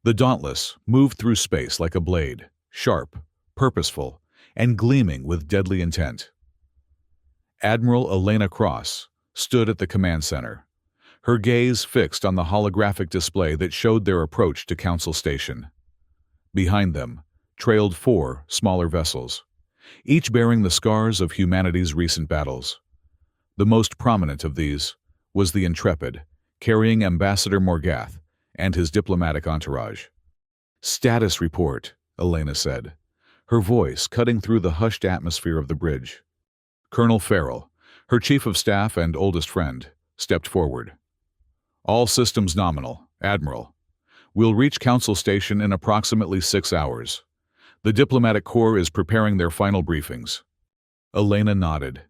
The Dauntless moved through space like a blade, sharp, purposeful, and gleaming with deadly intent. Admiral Elena Cross stood at the command center, her gaze fixed on the holographic display that showed their approach to Council Station. Behind them trailed 4 smaller vessels, each bearing the scars of humanity's recent battles. The most prominent of these was the Intrepid, carrying Ambassador Morgath and his diplomatic entourage. "Status report," Elena said, her voice cutting through the hushed atmosphere of the bridge. Colonel Farrell, her chief of staff and oldest friend, stepped forward. "All systems nominal, Admiral. We'll reach Council Station in approximately 6 hours. The diplomatic corps is preparing their final briefings." Elena nodded,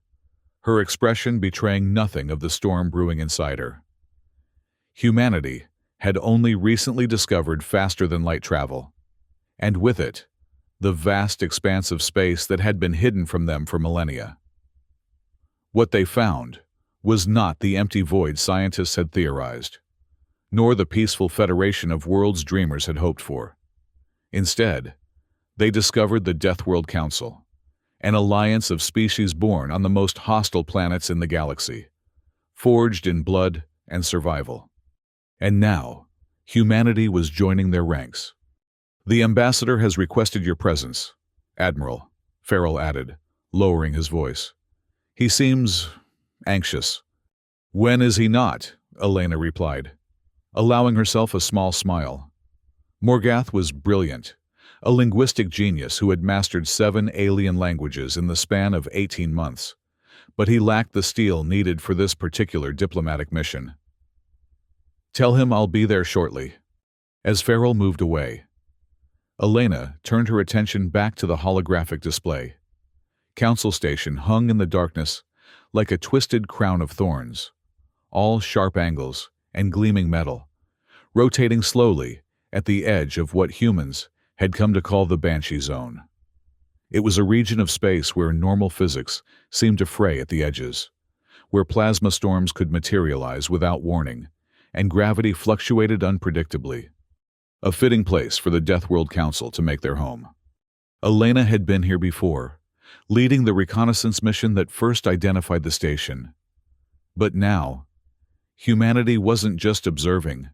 her expression betraying nothing of the storm brewing inside her. Humanity had only recently discovered faster-than-light travel, and with it, the vast expanse of space that had been hidden from them for millennia. What they found was not the empty void scientists had theorized, nor the peaceful federation of worlds dreamers had hoped for. Instead, they discovered the Deathworld Council, an alliance of species born on the most hostile planets in the galaxy, forged in blood and survival. And now, humanity was joining their ranks. "The ambassador has requested your presence, Admiral," Farrell added, lowering his voice. "He seems anxious." "When is he not?" Elena replied, allowing herself a small smile. Morgath was brilliant, a linguistic genius who had mastered 7 alien languages in the span of 18 months, but he lacked the steel needed for this particular diplomatic mission. "Tell him I'll be there shortly." As Farrell moved away, Elena turned her attention back to the holographic display. Council Station hung in the darkness like a twisted crown of thorns, all sharp angles and gleaming metal, rotating slowly at the edge of what humans had come to call the Banshee Zone. It was a region of space where normal physics seemed to fray at the edges, where plasma storms could materialize without warning, and gravity fluctuated unpredictably. A fitting place for the Deathworld Council to make their home. Elena had been here before, leading the reconnaissance mission that first identified the station. But now, humanity wasn't just observing.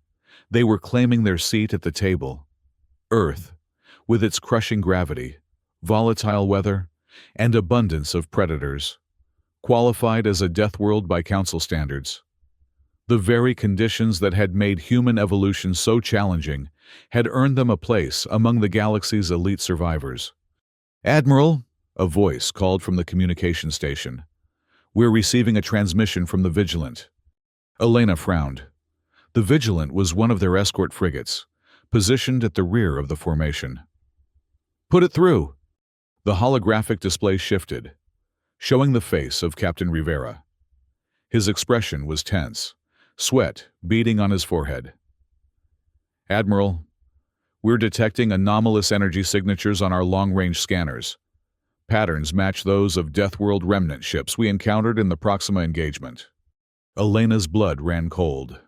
They were claiming their seat at the table. Earth, with its crushing gravity, volatile weather, and abundance of predators, qualified as a death world by Council standards. The very conditions that had made human evolution so challenging had earned them a place among the galaxy's elite survivors. "Admiral," a voice called from the communication station. "We're receiving a transmission from the Vigilant." Elena frowned. The Vigilant was one of their escort frigates, positioned at the rear of the formation. "Put it through." The holographic display shifted, showing the face of Captain Rivera. His expression was tense, sweat beading on his forehead. "Admiral, we're detecting anomalous energy signatures on our long-range scanners. Patterns match those of Deathworld remnant ships we encountered in the Proxima engagement." Elena's blood ran cold.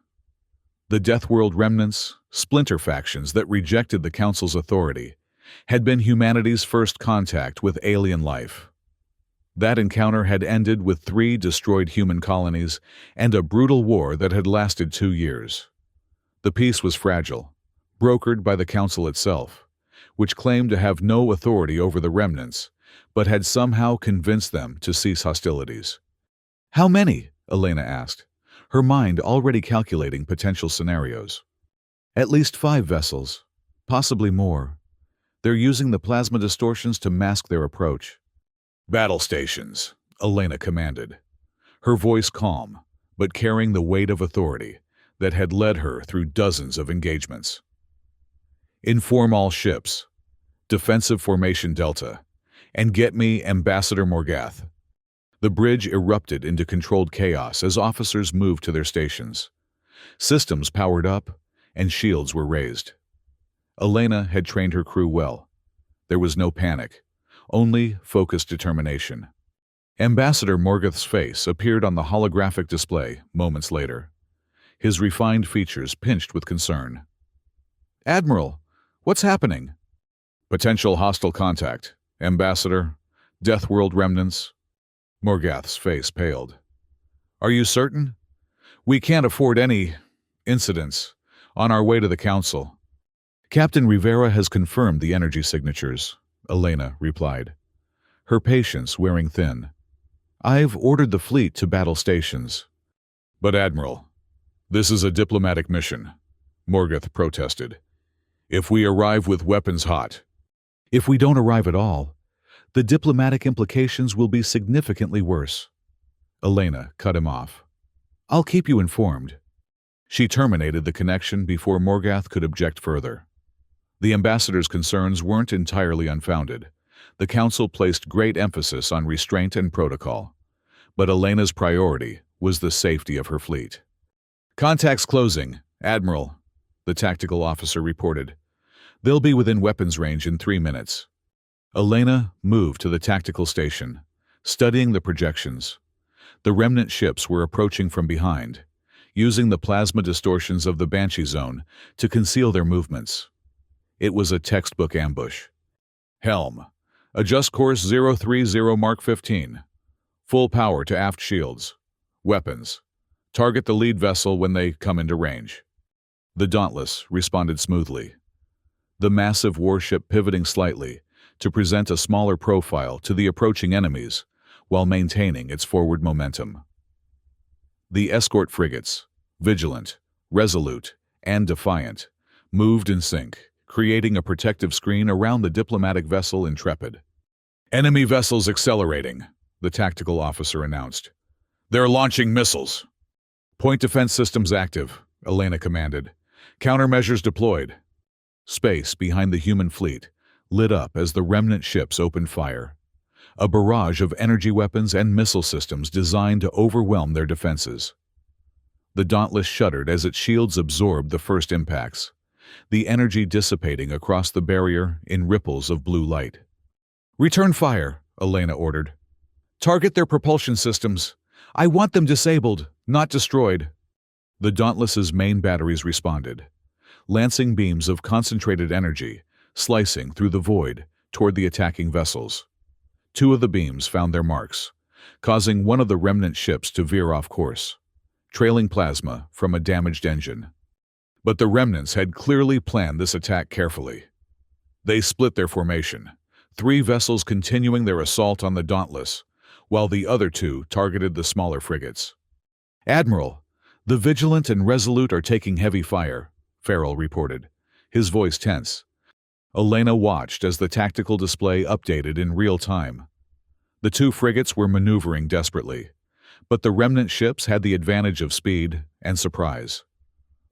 The Deathworld remnants, splinter factions that rejected the Council's authority, had been humanity's first contact with alien life. That encounter had ended with 3 destroyed human colonies and a brutal war that had lasted 2 years. The peace was fragile, brokered by the Council itself, which claimed to have no authority over the remnants, but had somehow convinced them to cease hostilities. "How many?" Elena asked, her mind already calculating potential scenarios. "At least 5 vessels, possibly more. They're using the plasma distortions to mask their approach." "Battle stations," Elena commanded, her voice calm, but carrying the weight of authority that had led her through dozens of engagements. "Inform all ships, defensive formation Delta, and get me Ambassador Morgath." The bridge erupted into controlled chaos as officers moved to their stations. Systems powered up, and shields were raised. Elena had trained her crew well. There was no panic, only focused determination. Ambassador Morgath's face appeared on the holographic display moments later, his refined features pinched with concern. "Admiral, What's happening? Potential hostile contact. Ambassador. Deathworld remnants. Morgath's face paled. Are you certain? We can't afford any incidents on our way to the council. Captain Rivera has confirmed the energy signatures, Elena replied, her patience wearing thin. I've ordered the fleet to battle stations. But Admiral, this is a diplomatic mission, Morgath protested. If we arrive with weapons hot. If we don't arrive at all, the diplomatic implications will be significantly worse. Elena cut him off. I'll keep you informed. She terminated the connection before Morgath could object further. The ambassador's concerns weren't entirely unfounded. The council placed great emphasis on restraint and protocol. But Elena's priority was the safety of her fleet. Contacts closing, Admiral, the tactical officer reported. They'll be within weapons range in 3 minutes. Elena moved to the tactical station, studying the projections. The remnant ships were approaching from behind, using the plasma distortions of the Banshee zone to conceal their movements. It was a textbook ambush. Helm. Adjust course 030 Mark 15. Full power to aft shields. Weapons. Target the lead vessel when they come into range. The Dauntless responded smoothly. The massive warship pivoting slightly to present a smaller profile to the approaching enemies while maintaining its forward momentum. The escort frigates, Vigilant, Resolute, and Defiant, moved in sync, creating a protective screen around the diplomatic vessel Intrepid. Enemy vessels accelerating, the tactical officer announced. They're launching missiles. Point defense systems active, Elena commanded. Countermeasures deployed. Space behind the human fleet lit up as the remnant ships opened fire. A barrage of energy weapons and missile systems designed to overwhelm their defenses. The Dauntless shuddered as its shields absorbed the first impacts, the energy dissipating across the barrier in ripples of blue light. Return fire, Elena ordered. Target their propulsion systems. I want them disabled, not destroyed. The Dauntless's main batteries responded, lancing beams of concentrated energy, slicing through the void toward the attacking vessels. 2 of the beams found their marks, causing one of the remnant ships to veer off course, trailing plasma from a damaged engine. But the remnants had clearly planned this attack carefully. They split their formation, 3 vessels continuing their assault on the Dauntless, while the other 2 targeted the smaller frigates. Admiral, the Vigilant and Resolute are taking heavy fire, Farrell reported, his voice tense. Elena watched as the tactical display updated in real time. The 2 frigates were maneuvering desperately, but the remnant ships had the advantage of speed and surprise.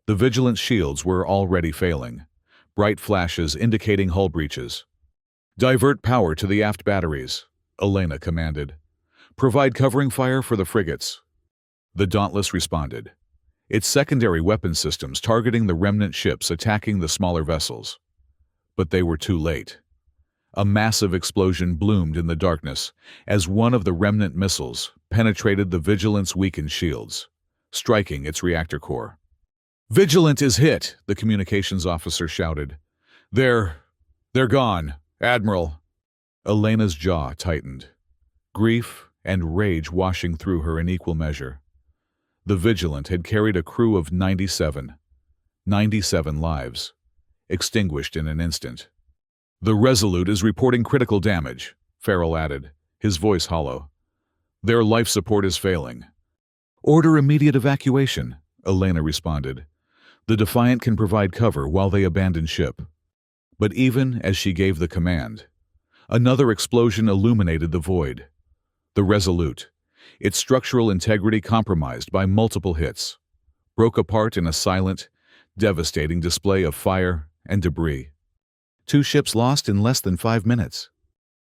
The Vigilant's shields were already failing, bright flashes indicating hull breaches. Divert power to the aft batteries, Elena commanded. Provide covering fire for the frigates. The Dauntless responded, its secondary weapon systems targeting the remnant ships attacking the smaller vessels. But they were too late. A massive explosion bloomed in the darkness as one of the remnant missiles penetrated the Vigilant's weakened shields, striking its reactor core. Vigilant is hit, the communications officer shouted. They're gone, Admiral. Elena's jaw tightened, grief and rage washing through her in equal measure. The Vigilant had carried a crew of 97 lives, extinguished in an instant. The Resolute is reporting critical damage, Farrell added, his voice hollow. Their life support is failing. Order immediate evacuation, Elena responded. The Defiant can provide cover while they abandon ship. But even as she gave the command, another explosion illuminated the void. The Resolute, its structural integrity compromised by multiple hits, broke apart in a silent, devastating display of fire and debris. 2 ships lost in less than 5 minutes.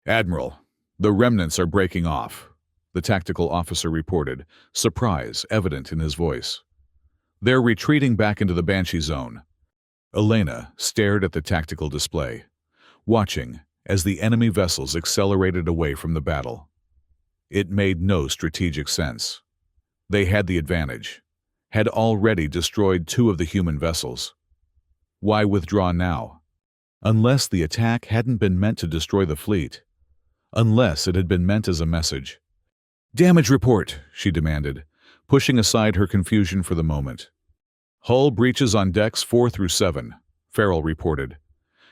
Admiral, the remnants are breaking off, the tactical officer reported, surprise evident in his voice. They're retreating back into the Banshee zone. Elena stared at the tactical display, watching as the enemy vessels accelerated away from the battle. It made no strategic sense. They had the advantage, had already destroyed 2 of the human vessels. Why withdraw now? Unless the attack hadn't been meant to destroy the fleet. Unless it had been meant as a message. "Damage report," she demanded, pushing aside her confusion for the moment. "Hull breaches on decks 4 through 7, Farrell reported.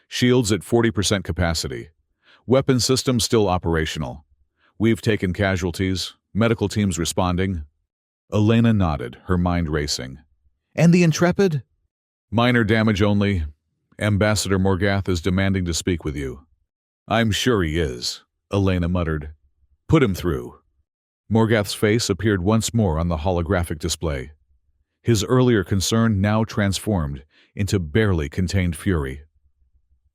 "Shields at 40% capacity. Weapon systems still operational. We've taken casualties, medical teams responding." Elena nodded, her mind racing. "And the Intrepid?" "Minor damage only. Ambassador Morgath is demanding to speak with you." "I'm sure he is," Elena muttered. "Put him through." Morgath's face appeared once more on the holographic display. His earlier concern now transformed into barely contained fury.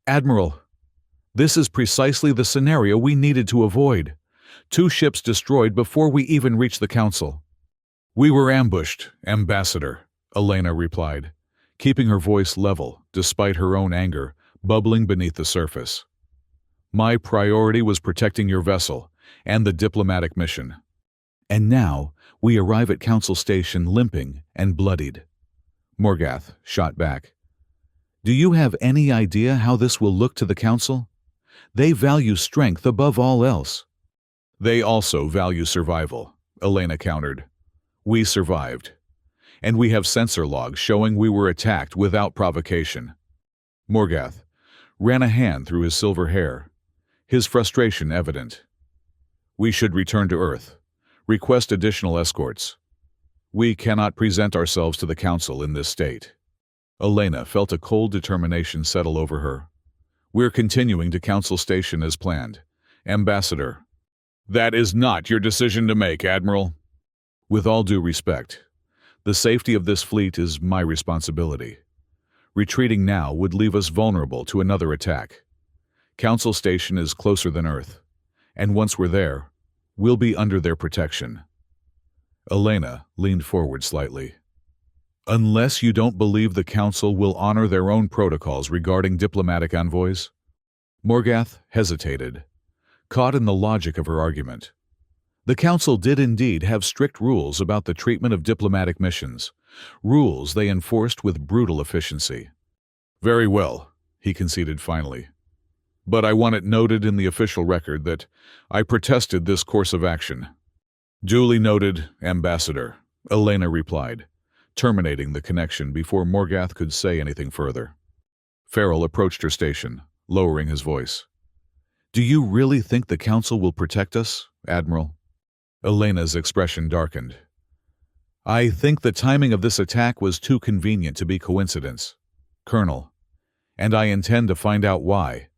"Admiral, this is precisely the scenario we needed to avoid. 2 ships destroyed before we even reached the Council." "We were ambushed, Ambassador," Elena replied, keeping her voice level despite her own anger bubbling beneath the surface. "My priority was protecting your vessel and the diplomatic mission. And now we arrive at Council Station limping and bloodied." Morgath shot back. "Do you have any idea how this will look to the Council? They value strength above all else." "They also value survival," Elena countered. "We survived. And we have sensor logs showing we were attacked without provocation." Morgath ran a hand through his silver hair, his frustration evident. "We should return to Earth. Request additional escorts. We cannot present ourselves to the Council in this state." Elena felt a cold determination settle over her. "We're continuing to Council Station as planned, Ambassador." "That is not your decision to make, Admiral." "With all due respect, the safety of this fleet is my responsibility. Retreating now would leave us vulnerable to another attack. Council Station is closer than Earth, and once we're there, we'll be under their protection." Elena leaned forward slightly. "Unless you don't believe the Council will honor their own protocols regarding diplomatic envoys?" Morgath hesitated, caught in the logic of her argument. The Council did indeed have strict rules about the treatment of diplomatic missions, rules they enforced with brutal efficiency. "Very well," he conceded finally. "But I want it noted in the official record that I protested this course of action." "Duly noted, Ambassador," Elena replied, terminating the connection before Morgath could say anything further. Farrell approached her station, lowering his voice. "Do you really think the Council will protect us, Admiral?" Elena's expression darkened. "I think the timing of this attack was too convenient to be coincidence, Colonel, and I intend to find out why."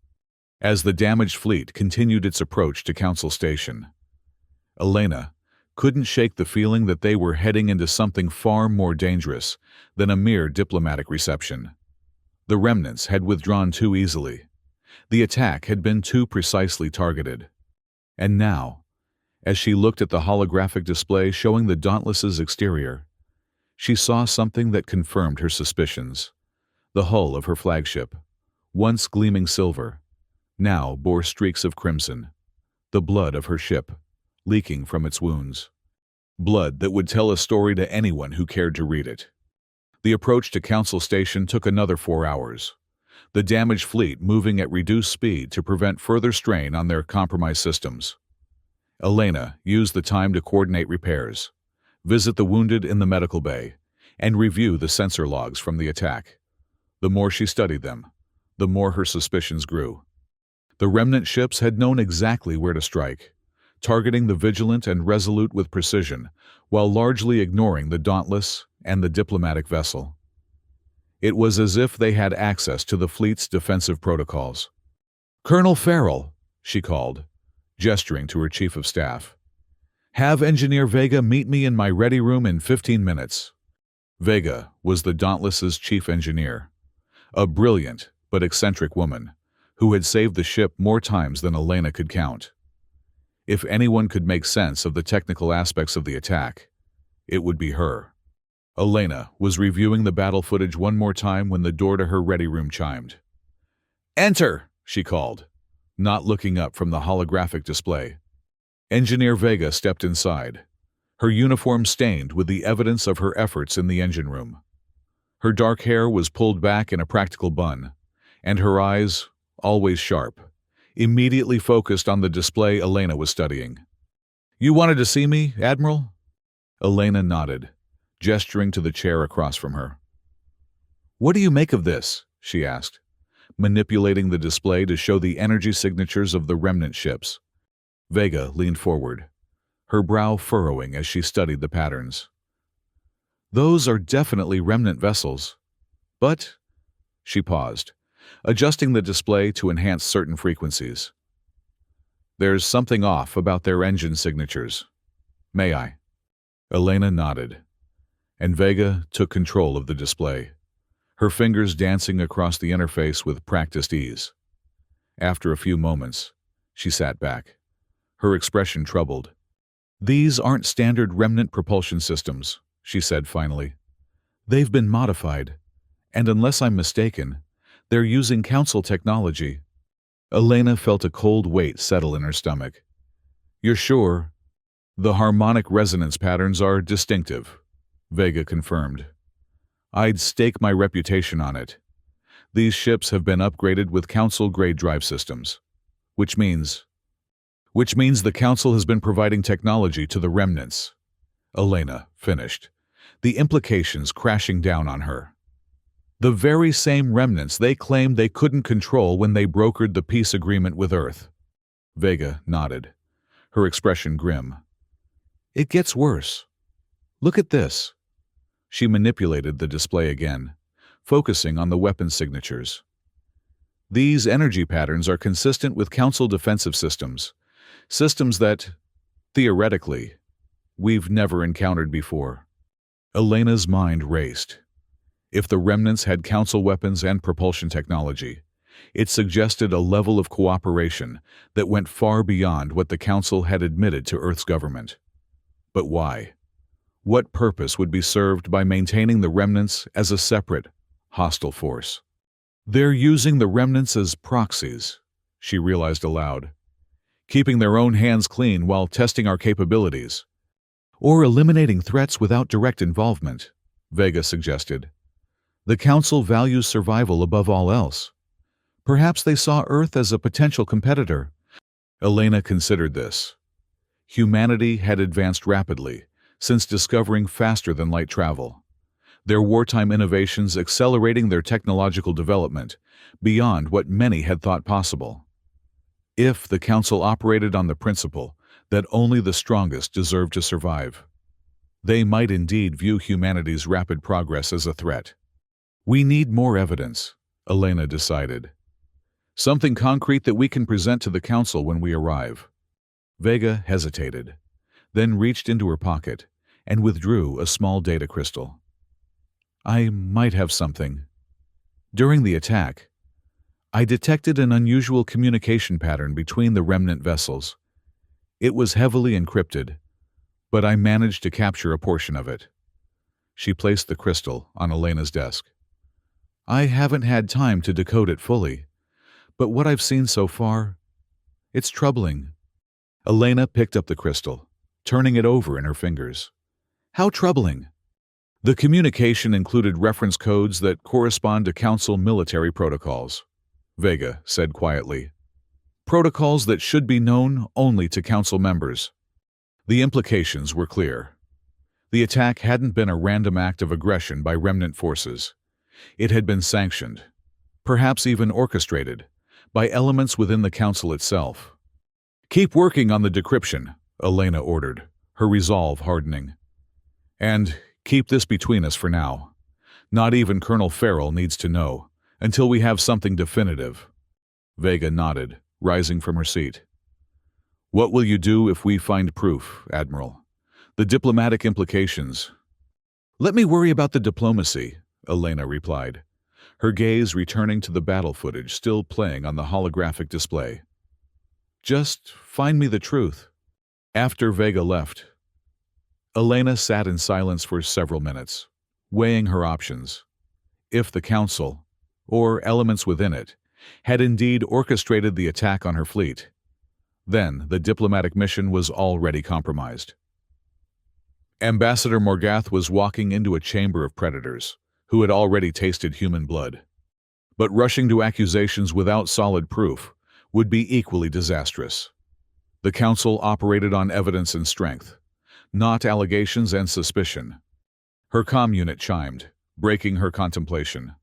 As the damaged fleet continued its approach to Council Station, Elena couldn't shake the feeling that they were heading into something far more dangerous than a mere diplomatic reception. The remnants had withdrawn too easily. The attack had been too precisely targeted. And now, as she looked at the holographic display showing the Dauntless's exterior, she saw something that confirmed her suspicions. The hull of her flagship, once gleaming silver, now bore streaks of crimson. The blood of her ship, leaking from its wounds. Blood that would tell a story to anyone who cared to read it. The approach to Council Station took another 4 hours. The damaged fleet moving at reduced speed to prevent further strain on their compromised systems. Elena used the time to coordinate repairs, visit the wounded in the medical bay, and review the sensor logs from the attack. The more she studied them, the more her suspicions grew. The remnant ships had known exactly where to strike, targeting the vigilant and resolute with precision, while largely ignoring the Dauntless and the diplomatic vessel. It was as if they had access to the fleet's defensive protocols. "Colonel Farrell," she called, gesturing to her chief of staff. "Have Engineer Vega meet me in my ready room in 15 minutes. Vega was the Dauntless's chief engineer, a brilliant but eccentric woman who had saved the ship more times than Elena could count. If anyone could make sense of the technical aspects of the attack, it would be her. Elena was reviewing the battle footage one more time when the door to her ready room chimed. "Enter!" she called, not looking up from the holographic display. Engineer Vega stepped inside, her uniform stained with the evidence of her efforts in the engine room. Her dark hair was pulled back in a practical bun, and her eyes, always sharp, immediately focused on the display Elena was studying. "You wanted to see me, Admiral?" Elena nodded, gesturing to the chair across from her. "What do you make of this?" she asked, manipulating the display to show the energy signatures of the remnant ships. Vega leaned forward, her brow furrowing as she studied the patterns. "Those are definitely remnant vessels. But—" she paused, adjusting the display to enhance certain frequencies. "There's something off about their engine signatures. May I?" Elena nodded, and Vega took control of the display, her fingers dancing across the interface with practiced ease. After a few moments, she sat back, her expression troubled. "These aren't standard remnant propulsion systems," she said finally. "They've been modified, and unless I'm mistaken, they're using Council technology." Elena felt a cold weight settle in her stomach. "You're sure?" "The harmonic resonance patterns are distinctive," Vega confirmed. "I'd stake my reputation on it. These ships have been upgraded with Council-grade drive systems, which means the Council has been providing technology to the remnants," Elena finished, the implications crashing down on her. "The very same remnants they claimed they couldn't control when they brokered the peace agreement with Earth." Vega nodded, her expression grim. "It gets worse. Look at this." She manipulated the display again, focusing on the weapon signatures. "These energy patterns are consistent with Council defensive systems that, theoretically, we've never encountered before." Elena's mind raced. If the remnants had Council weapons and propulsion technology, it suggested a level of cooperation that went far beyond what the Council had admitted to Earth's government. But why? What purpose would be served by maintaining the remnants as a separate, hostile force? "They're using the remnants as proxies," she realized aloud, "keeping their own hands clean while testing our capabilities." "Or eliminating threats without direct involvement," Vega suggested. "The Council values survival above all else. Perhaps they saw Earth as a potential competitor." Elena considered this. Humanity had advanced rapidly, since discovering faster-than-light travel, their wartime innovations accelerating their technological development beyond what many had thought possible. If the Council operated on the principle that only the strongest deserved to survive, they might indeed view humanity's rapid progress as a threat. "We need more evidence," Elena decided. "Something concrete that we can present to the Council when we arrive." Vega hesitated, then reached into her pocket and withdrew a small data crystal. "I might have something. During the attack, I detected an unusual communication pattern between the remnant vessels. It was heavily encrypted, but I managed to capture a portion of it." She placed the crystal on Elena's desk. "I haven't had time to decode it fully, but what I've seen so far, it's troubling." Elena picked up the crystal, turning it over in her fingers. "How troubling?" "The communication included reference codes that correspond to Council military protocols," Vega said quietly. "Protocols that should be known only to Council members." The implications were clear. The attack hadn't been a random act of aggression by remnant forces. It had been sanctioned, perhaps even orchestrated, by elements within the Council itself. "Keep working on the decryption," Elena ordered, her resolve hardening. "And keep this between us for now. Not even Colonel Farrell needs to know, until we have something definitive." Vega nodded, rising from her seat. "What will you do if we find proof, Admiral? The diplomatic implications." "Let me worry about the diplomacy," Elena replied, her gaze returning to the battle footage still playing on the holographic display. "Just find me the truth." After Vega left, Elena sat in silence for several minutes, weighing her options. If the Council, or elements within it, had indeed orchestrated the attack on her fleet, then the diplomatic mission was already compromised. Ambassador Morgath was walking into a chamber of predators, who had already tasted human blood. But rushing to accusations without solid proof would be equally disastrous. The council operated on evidence and strength, not allegations and suspicion. Her comm unit chimed, breaking her contemplation.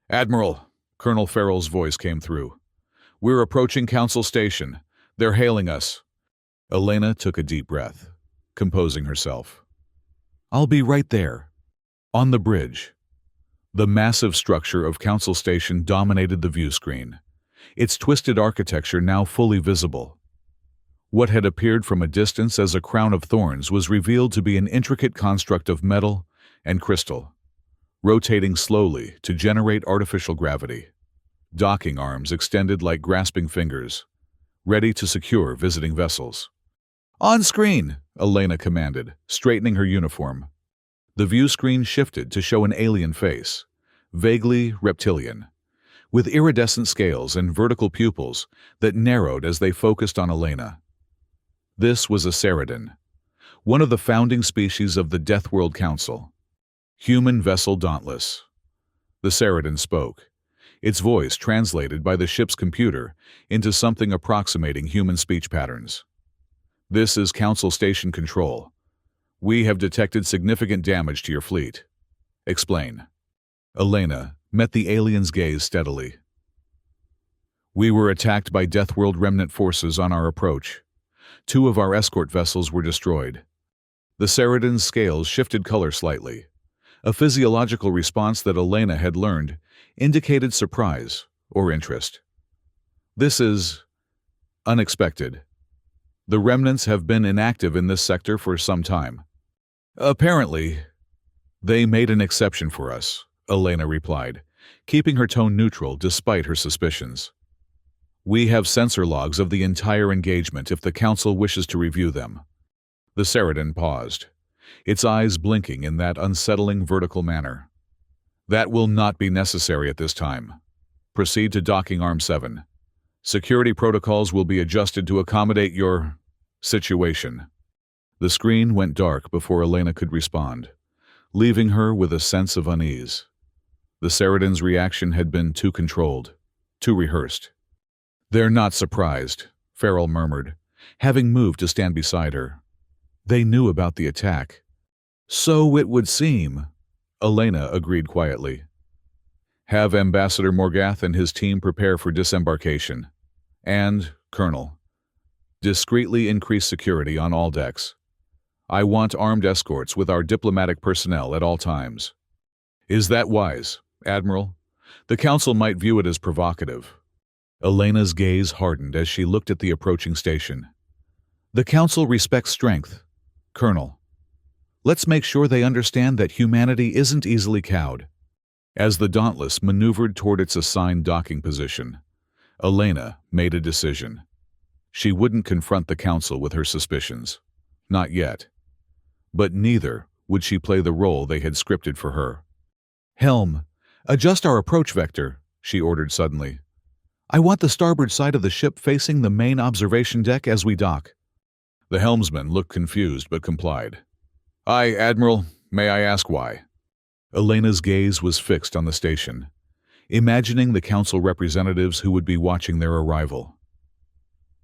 "Admiral," Colonel Farrell's voice came through. "We're approaching Council Station. They're hailing us." Elena took a deep breath, composing herself. "I'll be right there." On the bridge, the massive structure of Council Station dominated the view screen, its twisted architecture now fully visible. What had appeared from a distance as a crown of thorns was revealed to be an intricate construct of metal and crystal, rotating slowly to generate artificial gravity. Docking arms extended like grasping fingers, ready to secure visiting vessels. "On screen," Elena commanded, straightening her uniform. The view screen shifted to show an alien face, vaguely reptilian, with iridescent scales and vertical pupils that narrowed as they focused on Elena. This was a Ceradan, one of the founding species of the Deathworld Council. Human vessel Dauntless. The Ceradan spoke, its voice translated by the ship's computer into something approximating human speech patterns. "This is Council Station Control. We have detected significant damage to your fleet. Explain." Elena met the alien's gaze steadily. "We were attacked by Deathworld remnant forces on our approach. 2 of our escort vessels were destroyed." The Ceradan's scales shifted color slightly. A physiological response that Elena had learned indicated surprise or interest. "This is unexpected. The remnants have been inactive in this sector for some time." "Apparently, they made an exception for us," Elena replied, keeping her tone neutral despite her suspicions. "We have sensor logs of the entire engagement if the Council wishes to review them." The Ceradan paused, its eyes blinking in that unsettling vertical manner. "That will not be necessary at this time. Proceed to Docking Arm 7. Security protocols will be adjusted to accommodate your situation." The screen went dark before Elena could respond, leaving her with a sense of unease. The Ceradan's reaction had been too controlled, too rehearsed. "They're not surprised," Farrell murmured, having moved to stand beside her. "They knew about the attack." "So it would seem," Elena agreed quietly. "Have Ambassador Morgath and his team prepare for disembarkation. And, Colonel, discreetly increase security on all decks. I want armed escorts with our diplomatic personnel at all times." "Is that wise, Admiral? The Council might view it as provocative." Elena's gaze hardened as she looked at the approaching station. "The Council respects strength, Colonel. Let's make sure they understand that humanity isn't easily cowed." As the Dauntless maneuvered toward its assigned docking position, Elena made a decision. She wouldn't confront the Council with her suspicions. Not yet. But neither would she play the role they had scripted for her. "Helm, adjust our approach vector," she ordered suddenly. "I want the starboard side of the ship facing the main observation deck as we dock." The helmsman looked confused but complied. "Aye, Admiral. May I ask why?" Elena's gaze was fixed on the station, imagining the Council representatives who would be watching their arrival.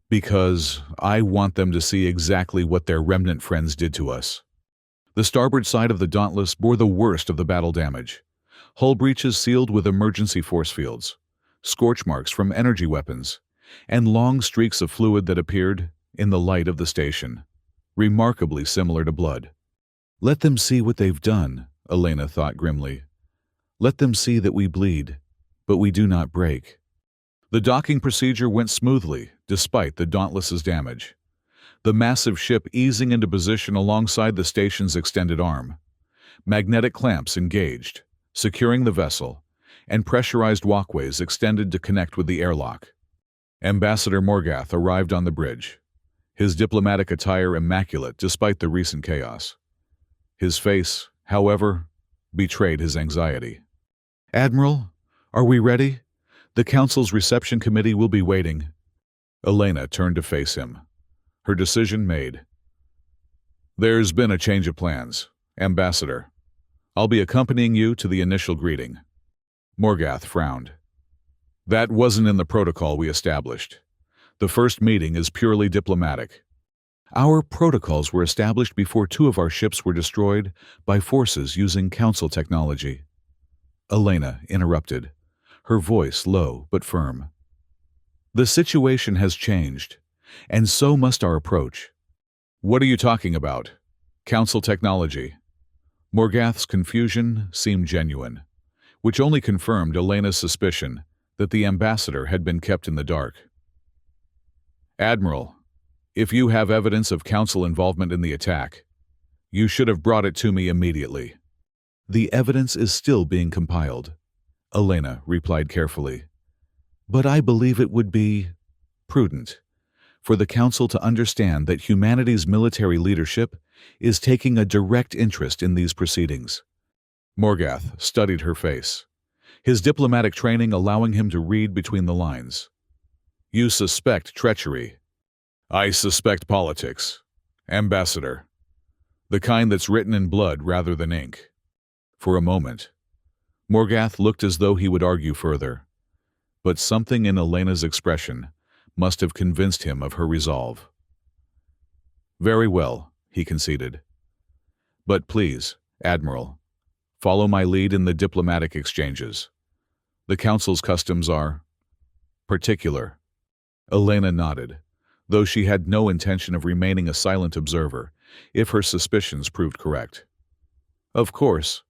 "Because I want them to see exactly what their remnant friends did to us." The starboard side of the Dauntless bore the worst of the battle damage. Hull breaches sealed with emergency force fields, scorch marks from energy weapons, and long streaks of fluid that appeared in the light of the station, remarkably similar to blood. "Let them see what they've done," Elena thought grimly. "Let them see that we bleed, but we do not break." The docking procedure went smoothly, despite the Dauntless's damage. The massive ship easing into position alongside the station's extended arm. Magnetic clamps engaged, securing the vessel, and pressurized walkways extended to connect with the airlock. Ambassador Morgath arrived on the bridge, his diplomatic attire immaculate despite the recent chaos. His face, however, betrayed his anxiety. "Admiral, are we ready? The Council's reception committee will be waiting." Elena turned to face him, her decision made. "There's been a change of plans, Ambassador. I'll be accompanying you to the initial greeting." Morgath frowned. That wasn't in the protocol we established. The first meeting is purely diplomatic. Our protocols were established before two of our ships were destroyed by forces using Council technology. Elena interrupted, her voice low but firm. The situation has changed, and so must our approach. What are you talking about? Council technology. Morgath's confusion seemed genuine, which only confirmed Elena's suspicion that the ambassador had been kept in the dark. Admiral, if you have evidence of Council involvement in the attack, you should have brought it to me immediately. The evidence is still being compiled, Elena replied carefully. But I believe it would be prudent for the Council to understand that humanity's military leadership is taking a direct interest in these proceedings. Morgath studied her face, his diplomatic training allowing him to read between the lines. You suspect treachery. I suspect politics. Ambassador. The kind that's written in blood rather than ink. For a moment, Morgath looked as though he would argue further, but something in Elena's expression must have convinced him of her resolve. Very well, he conceded. But please, Admiral, follow my lead in the diplomatic exchanges. The Council's customs are particular. Elena nodded, though she had no intention of remaining a silent observer if her suspicions proved correct. Of course,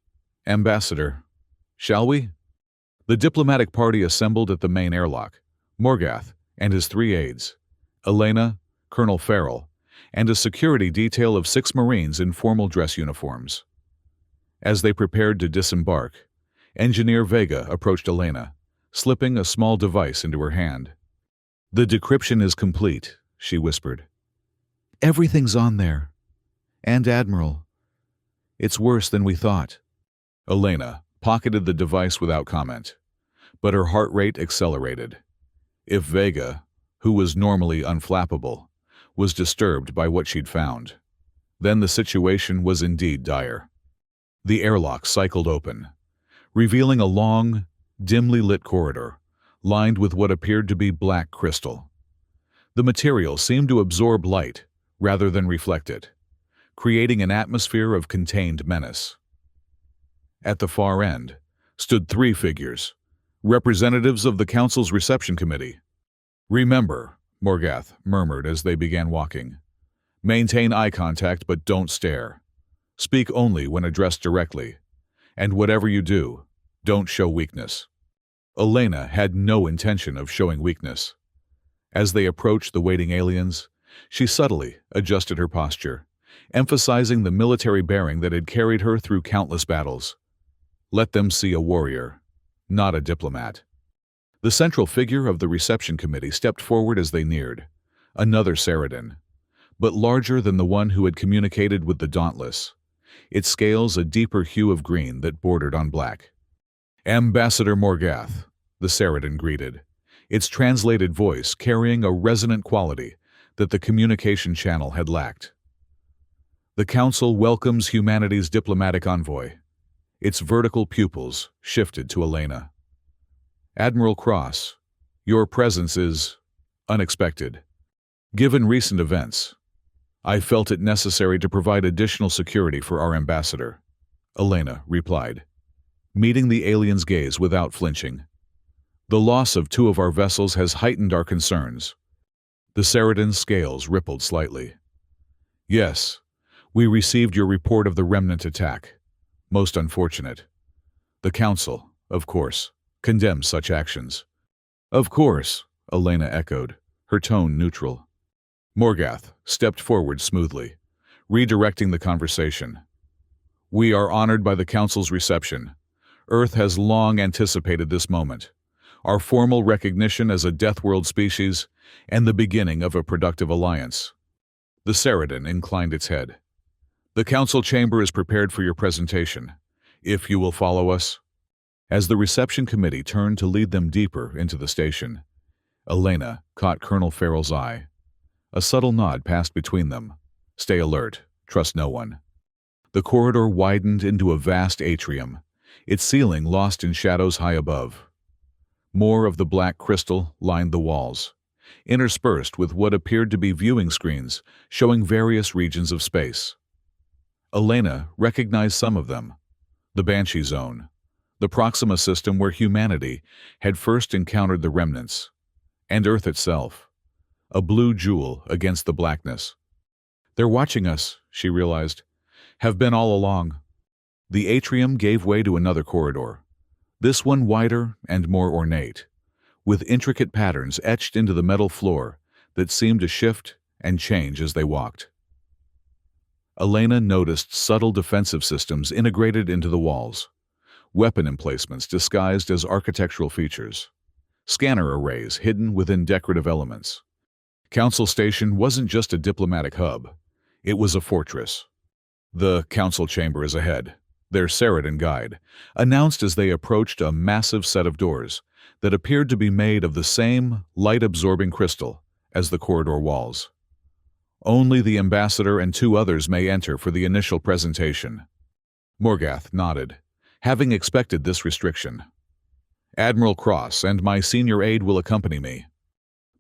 Ambassador. Shall we? The diplomatic party assembled at the main airlock, Morgath and his three aides, Elena, Colonel Farrell, and a security detail of 6 Marines in formal dress uniforms. As they prepared to disembark, Engineer Vega approached Elena, slipping a small device into her hand. The decryption is complete, she whispered. Everything's on there. And Admiral, it's worse than we thought. Elena pocketed the device without comment, but her heart rate accelerated. If Vega, who was normally unflappable, was disturbed by what she'd found, then the situation was indeed dire. The airlock cycled open, revealing a long, dimly lit corridor lined with what appeared to be black crystal. The material seemed to absorb light rather than reflect it, creating an atmosphere of contained menace. At the far end stood 3 figures, representatives of the Council's reception committee. Remember, Morgath murmured as they began walking. Maintain eye contact but don't stare. Speak only when addressed directly. And whatever you do, don't show weakness. Elena had no intention of showing weakness. As they approached the waiting aliens, she subtly adjusted her posture, emphasizing the military bearing that had carried her through countless battles. Let them see a warrior, not a diplomat. The central figure of the reception committee stepped forward as they neared, another Saradan, but larger than the one who had communicated with the Dauntless, its scales a deeper hue of green that bordered on black. Ambassador Morgath, the Saradan greeted, its translated voice carrying a resonant quality that the communication channel had lacked. The Council welcomes humanity's diplomatic envoy. Its vertical pupils shifted to Elena. Admiral Cross, your presence is unexpected. Given recent events, I felt it necessary to provide additional security for our ambassador, Elena replied, meeting the alien's gaze without flinching. The loss of 2 of our vessels has heightened our concerns. The Saradan's scales rippled slightly. Yes, we received your report of the remnant attack. Most unfortunate. The Council, of course, condemns such actions. Of course, Elena echoed, her tone neutral. Morgath stepped forward smoothly, redirecting the conversation. We are honored by the Council's reception. Earth has long anticipated this moment, our formal recognition as a Deathworld species and the beginning of a productive alliance. The Saradan inclined its head. The Council chamber is prepared for your presentation, if you will follow us. As the reception committee turned to lead them deeper into the station, Elena caught Colonel Farrell's eye. A subtle nod passed between them. Stay alert, trust no one. The corridor widened into a vast atrium, its ceiling lost in shadows high above. More of the black crystal lined the walls, interspersed with what appeared to be viewing screens showing various regions of space. Elena recognized some of them: the Banshee Zone, the Proxima system where humanity had first encountered the remnants, and Earth itself, a blue jewel against the blackness. "They're watching us," she realized. "Have been all along." The atrium gave way to another corridor, this one wider and more ornate, with intricate patterns etched into the metal floor that seemed to shift and change as they walked. Elena noticed subtle defensive systems integrated into the walls, weapon emplacements disguised as architectural features, scanner arrays hidden within decorative elements. Council Station wasn't just a diplomatic hub, it was a fortress. "The council chamber is ahead," their Ceridan guide announced as they approached a massive set of doors that appeared to be made of the same light-absorbing crystal as the corridor walls. "Only the ambassador and 2 others may enter for the initial presentation." Morgath nodded, having expected this restriction. "Admiral Cross and my senior aide will accompany me."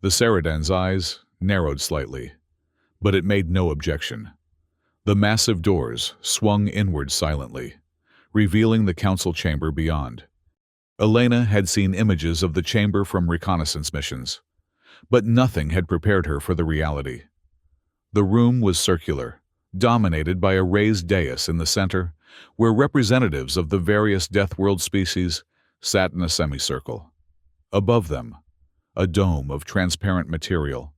The Ceridan's eyes narrowed slightly, but it made no objection. The massive doors swung inward silently, revealing the council chamber beyond. Elena had seen images of the chamber from reconnaissance missions, but nothing had prepared her for the reality. The room was circular, dominated by a raised dais in the center, where representatives of the various Deathworld species sat in a semicircle. Above them, a dome of transparent material,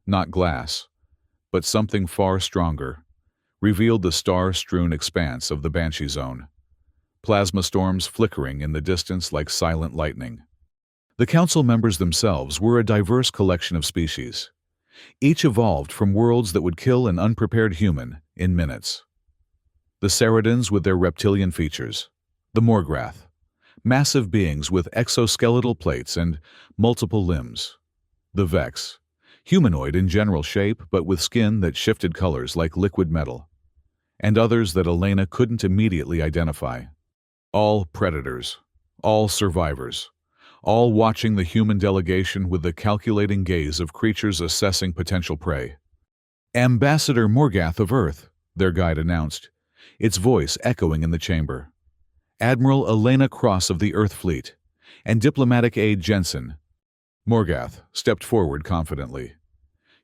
not glass, but something far stronger, revealed the star-strewn expanse of the Banshee Zone, plasma storms flickering in the distance like silent lightning. The council members themselves were a diverse collection of species, each evolved from worlds that would kill an unprepared human in minutes. The Ceridans with their reptilian features, the Morgrath, massive beings with exoskeletal plates and multiple limbs, the Vex, humanoid in general shape but with skin that shifted colors like liquid metal, and others that Elena couldn't immediately identify. All predators, all survivors, all watching the human delegation with the calculating gaze of creatures assessing potential prey. "Ambassador Morgath of Earth," their guide announced, its voice echoing in the chamber. "Admiral Elena Cross of the Earth Fleet, and diplomatic aide Jensen." Morgath stepped forward confidently,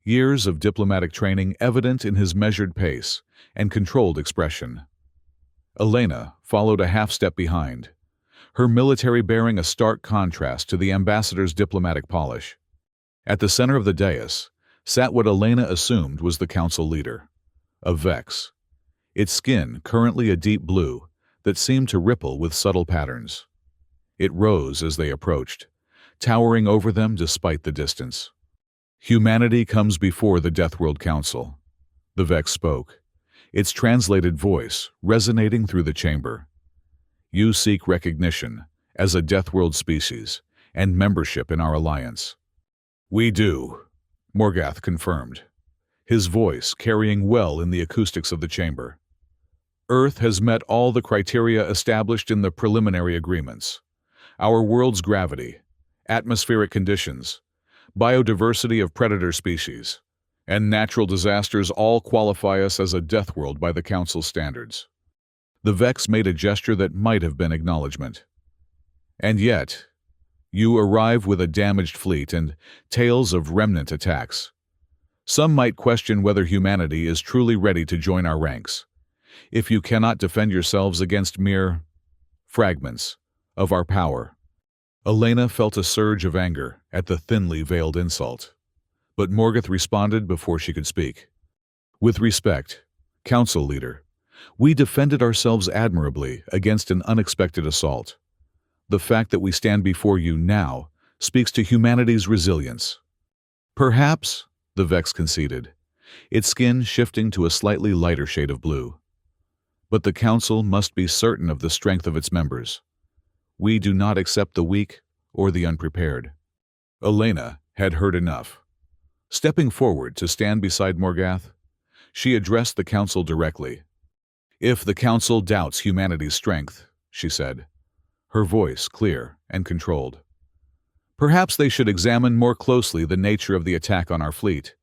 years of diplomatic training evident in his measured pace and controlled expression. Elena followed a half-step behind, her military bearing a stark contrast to the ambassador's diplomatic polish. At the center of the dais sat what Elena assumed was the council leader, a Vex, its skin currently a deep blue that seemed to ripple with subtle patterns. It rose as they approached, towering over them despite the distance. "Humanity comes before the Deathworld Council," the Vex spoke, its translated voice resonating through the chamber. "You seek recognition as a Deathworld species and membership in our alliance." "We do," Morgath confirmed, his voice carrying well in the acoustics of the chamber. "Earth has met all the criteria established in the preliminary agreements. Our world's gravity, atmospheric conditions, biodiversity of predator species, and natural disasters all qualify us as a death world by the Council's standards." The Vex made a gesture that might have been acknowledgement. "And yet, you arrive with a damaged fleet and tales of remnant attacks. Some might question whether humanity is truly ready to join our ranks, if you cannot defend yourselves against mere fragments of our power." Elena felt a surge of anger at the thinly veiled insult, but Morgath responded before she could speak. "With respect, Council Leader, we defended ourselves admirably against an unexpected assault. The fact that we stand before you now speaks to humanity's resilience." "Perhaps," the Vex conceded, its skin shifting to a slightly lighter shade of blue. "But the Council must be certain of the strength of its members. We do not accept the weak or the unprepared." Elena had heard enough. Stepping forward to stand beside Morgath, she addressed the Council directly. "If the Council doubts humanity's strength," she said, her voice clear and controlled, Perhaps they should examine more closely the nature of the attack on our fleet.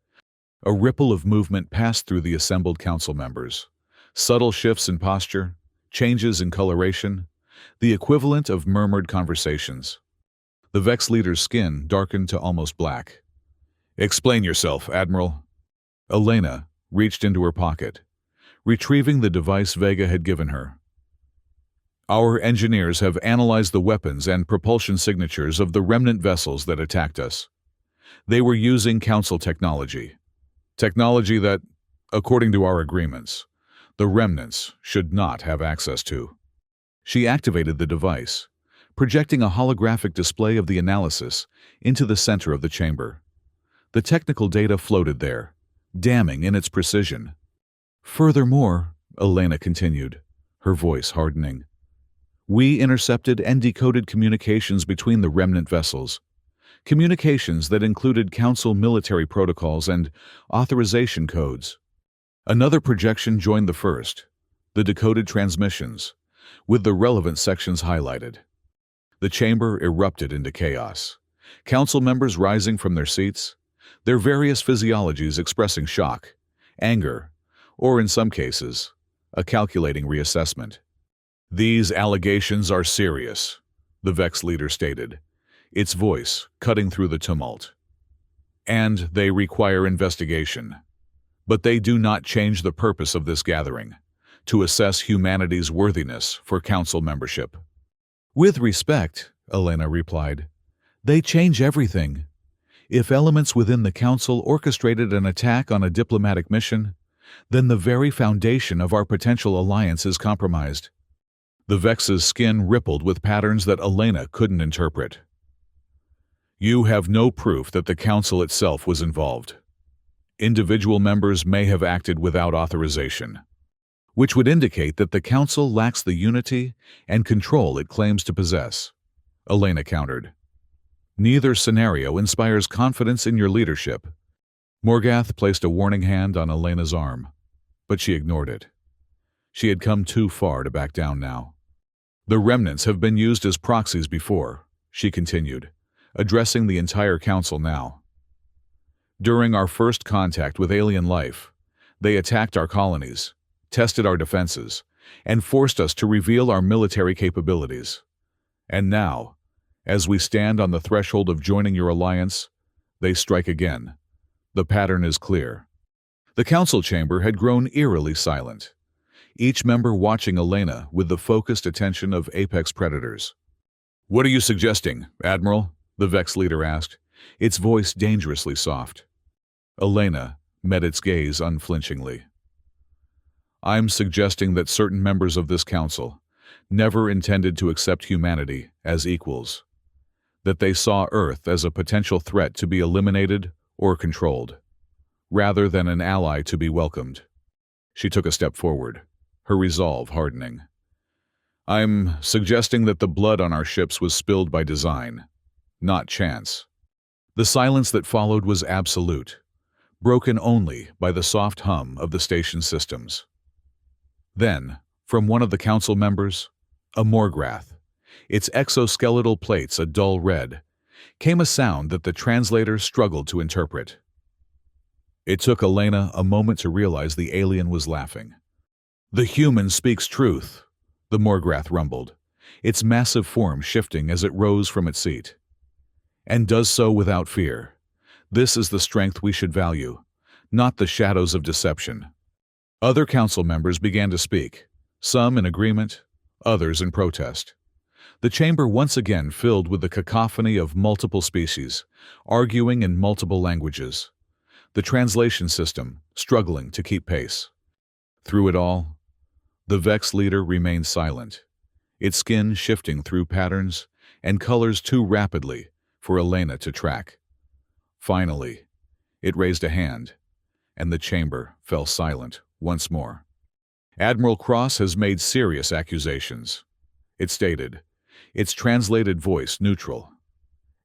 A ripple of movement passed through the assembled council members. Subtle shifts in posture, changes in coloration, the equivalent of murmured conversations. The Vex leader's skin darkened to almost black. "Explain yourself, Admiral." Elena reached into her pocket, retrieving the device Vega had given her. "Our engineers have analyzed the weapons and propulsion signatures of the remnant vessels that attacked us. They were using Council technology. Technology that, according to our agreements, the remnants should not have access to." She activated the device, projecting a holographic display of the analysis into the center of the chamber. The technical data floated there, damning in its precision. "Furthermore," Elena continued, her voice hardening, "we intercepted and decoded communications between the remnant vessels. Communications that included Council military protocols and authorization codes. Another projection joined the first, the decoded transmissions, with the relevant sections highlighted. The chamber erupted into chaos. Council members rising from their seats, their various physiologies expressing shock, anger, or in some cases, a calculating reassessment. "These allegations are serious," the Vex leader stated, its voice cutting through the tumult. "And they require investigation. But they do not change the purpose of this gathering, to assess humanity's worthiness for Council membership." "With respect," Elena replied, "they change everything. If elements within the Council orchestrated an attack on a diplomatic mission, then the very foundation of our potential alliance is compromised." The Vex's skin rippled with patterns that Elena couldn't interpret. "You have no proof that the Council itself was involved. Individual members may have acted without authorization, which would indicate that the Council lacks the unity and control it claims to possess," Elena countered. "Neither scenario inspires confidence in your leadership." Morgath placed a warning hand on Elena's arm, but she ignored it. She had come too far to back down now. "The remnants have been used as proxies before," she continued, addressing the entire Council now. "During our first contact with alien life, they attacked our colonies, tested our defenses, and forced us to reveal our military capabilities. And now, as we stand on the threshold of joining your alliance, they strike again. The pattern is clear." The Council chamber had grown eerily silent, each member watching Elena with the focused attention of apex predators. "What are you suggesting, Admiral?" the Vex leader asked, its voice dangerously soft. Elena met its gaze unflinchingly. "I'm suggesting that certain members of this Council never intended to accept humanity as equals, that they saw Earth as a potential threat to be eliminated or controlled, rather than an ally to be welcomed." She took a step forward, her resolve hardening. "I'm suggesting that the blood on our ships was spilled by design, not chance." The silence that followed was absolute, broken only by the soft hum of the station systems. Then, from one of the Council members, a Morgrath, its exoskeletal plates a dull red, came a sound that the translator struggled to interpret. It took Elena a moment to realize the alien was laughing. "The human speaks truth," the Morgrath rumbled, its massive form shifting as it rose from its seat. "And does so without fear. This is the strength we should value, not the shadows of deception." Other Council members began to speak, some in agreement, others in protest. The chamber once again filled with the cacophony of multiple species, arguing in multiple languages, the translation system struggling to keep pace. Through it all, the Vex leader remained silent, its skin shifting through patterns and colors too rapidly for Elena to track. Finally, it raised a hand, and the chamber fell silent once more. "Admiral Cross has made serious accusations," it stated, its translated voice neutral.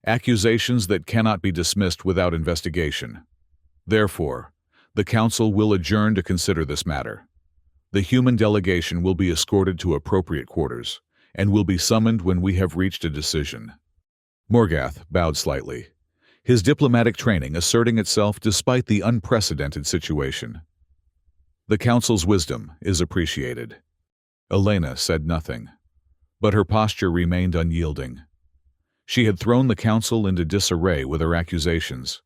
"Accusations that cannot be dismissed without investigation. Therefore, the Council will adjourn to consider this matter. The human delegation will be escorted to appropriate quarters and will be summoned when we have reached a decision." Morgath bowed slightly, his diplomatic training asserting itself despite the unprecedented situation. The Council's wisdom is appreciated. Elena said nothing, but her posture remained unyielding. She had thrown the Council into disarray with her accusations,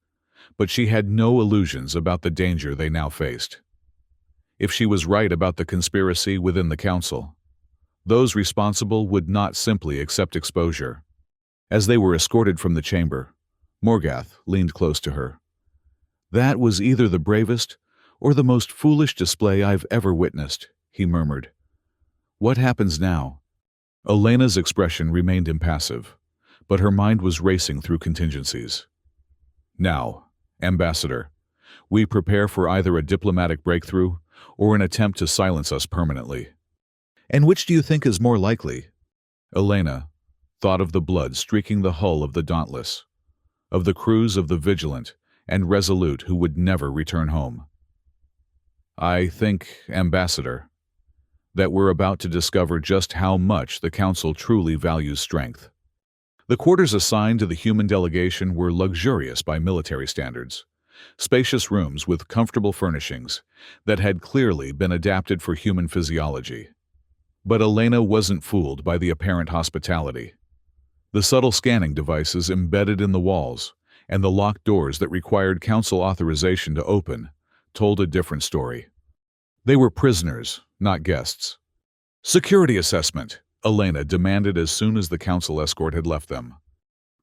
but she had no illusions about the danger they now faced. If she was right about the conspiracy within the Council, those responsible would not simply accept exposure. As they were escorted from the chamber, Morgath leaned close to her. "That was either the bravest or the most foolish display I've ever witnessed," he murmured. "What happens now?" Elena's expression remained impassive, but her mind was racing through contingencies. "Now, Ambassador, we prepare for either a diplomatic breakthrough or an attempt to silence us permanently." "And which do you think is more likely?" Elena thought of the blood streaking the hull of the Dauntless, of the crews of the Vigilant and Resolute who would never return home. "I think, Ambassador, that we're about to discover just how much the Council truly values strength." The quarters assigned to the human delegation were luxurious by military standards, spacious rooms with comfortable furnishings that had clearly been adapted for human physiology. But Elena wasn't fooled by the apparent hospitality. The subtle scanning devices embedded in the walls and the locked doors that required Council authorization to open told a different story. They were prisoners, not guests. "Security assessment," Elena demanded as soon as the Council escort had left them.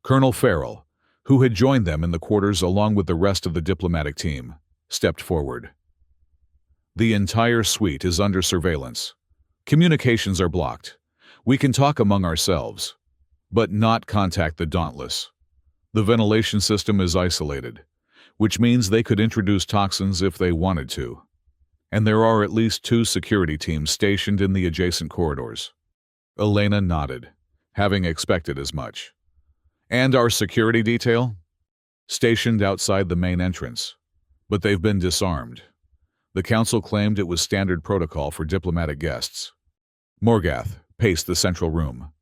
Colonel Farrell, who had joined them in the quarters along with the rest of the diplomatic team, stepped forward. "The entire suite is under surveillance. Communications are blocked. We can talk among ourselves, but not contact the Dauntless. The ventilation system is isolated, which means they could introduce toxins if they wanted to. And there are at least 2 security teams stationed in the adjacent corridors." Elena nodded, having expected as much. "And our security detail?" "Stationed outside the main entrance, but they've been disarmed. The Council claimed it was standard protocol for diplomatic guests." Morgath paced the central room,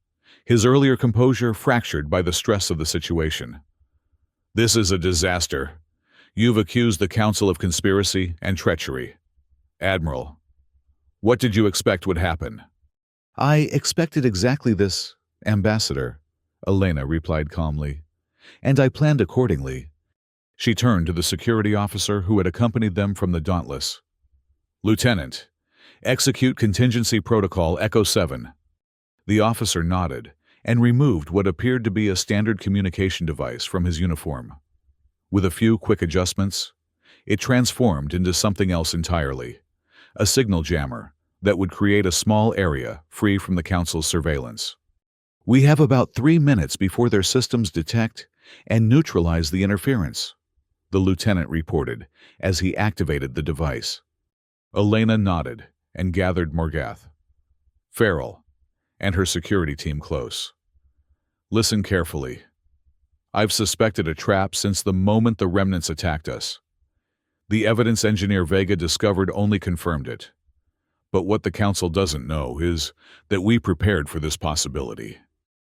his earlier composure fractured by the stress of the situation. "This is a disaster. You've accused the Council of conspiracy and treachery. Admiral, what did you expect would happen?" "I expected exactly this, Ambassador," Elena replied calmly, "and I planned accordingly." She turned to the security officer who had accompanied them from the Dauntless. "Lieutenant, execute contingency protocol Echo 7. The officer nodded and removed what appeared to be a standard communication device from his uniform. With a few quick adjustments, it transformed into something else entirely, a signal jammer that would create a small area free from the Council's surveillance. "We have about 3 minutes before their systems detect and neutralize the interference," the lieutenant reported as he activated the device. Elena nodded and gathered Morgath, Farrell, and her security team close. "Listen carefully. I've suspected a trap since the moment the remnants attacked us. The evidence engineer Vega discovered only confirmed it. But what the Council doesn't know is that we prepared for this possibility."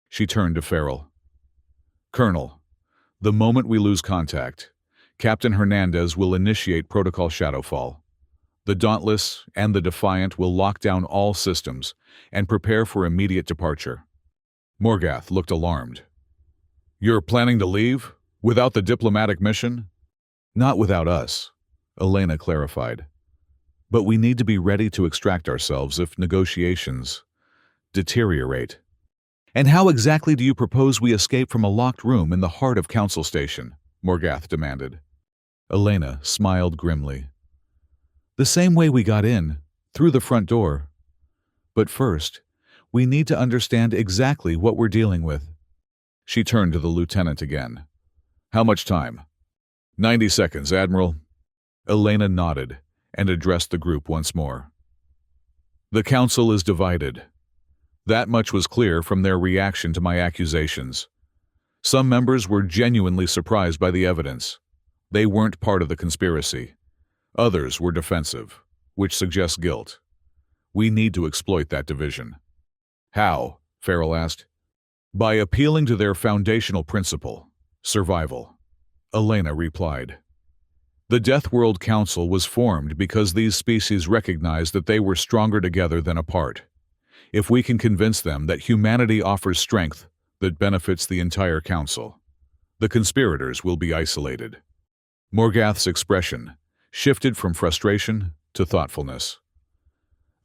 She turned to Farrell. "Colonel, the moment we lose contact, Captain Hernandez will initiate Protocol Shadowfall. The Dauntless and the Defiant will lock down all systems and prepare for immediate departure." Morgath looked alarmed. "You're planning to leave? Without the diplomatic mission?" "Not without us," Elena clarified. "But we need to be ready to extract ourselves if negotiations deteriorate." "And how exactly do you propose we escape from a locked room in the heart of Council Station?" Morgath demanded. Elena smiled grimly. "The same way we got in, through the front door. But first, we need to understand exactly what we're dealing with." She turned to the lieutenant again. "How much time?" 90 seconds, Admiral." Elena nodded and addressed the group once more. "The Council is divided. That much was clear from their reaction to my accusations. Some members were genuinely surprised by the evidence. They weren't part of the conspiracy. Others were defensive, which suggests guilt. We need to exploit that division." "How?" Farrell asked. By appealing to their foundational principle, survival, Elena replied. The Deathworld Council was formed because these species recognized that they were stronger together than apart. If we can convince them that humanity offers strength that benefits the entire council, the conspirators will be isolated. Morgath's expression shifted from frustration to thoughtfulness.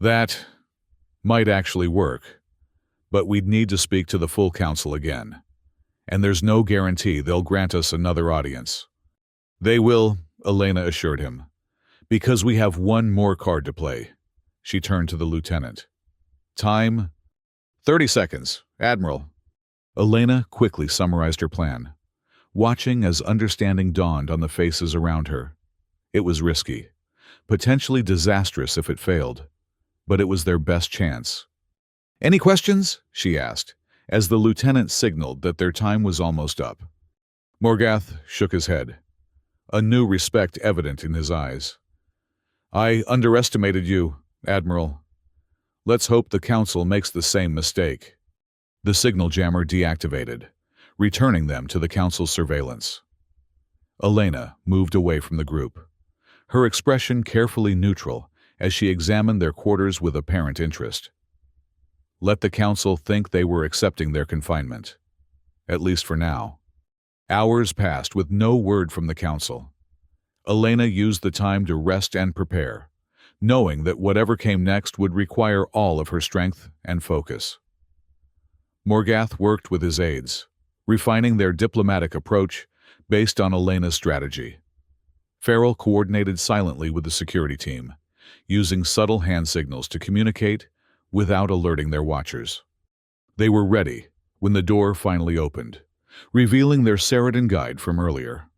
That might actually work, but we'd need to speak to the full council again, and there's no guarantee they'll grant us another audience. They will, Elena assured him, because we have one more card to play. She turned to the lieutenant. Time? 30 seconds, Admiral. Elena quickly summarized her plan, watching as understanding dawned on the faces around her. It was risky, potentially disastrous if it failed, but it was their best chance. Any questions? She asked, as the lieutenant signaled that their time was almost up. Morgath shook his head, a new respect evident in his eyes. I underestimated you, Admiral. Let's hope the Council makes the same mistake. The signal jammer deactivated, returning them to the Council's surveillance. Elena moved away from the group, her expression carefully neutral as she examined their quarters with apparent interest. Let the Council think they were accepting their confinement, at least for now. Hours passed with no word from the Council. Elena used the time to rest and prepare, knowing that whatever came next would require all of her strength and focus. Morgath worked with his aides, refining their diplomatic approach based on Elena's strategy. Farrell coordinated silently with the security team, using subtle hand signals to communicate without alerting their watchers. They were ready when the door finally opened, revealing their Cerridon guide from earlier.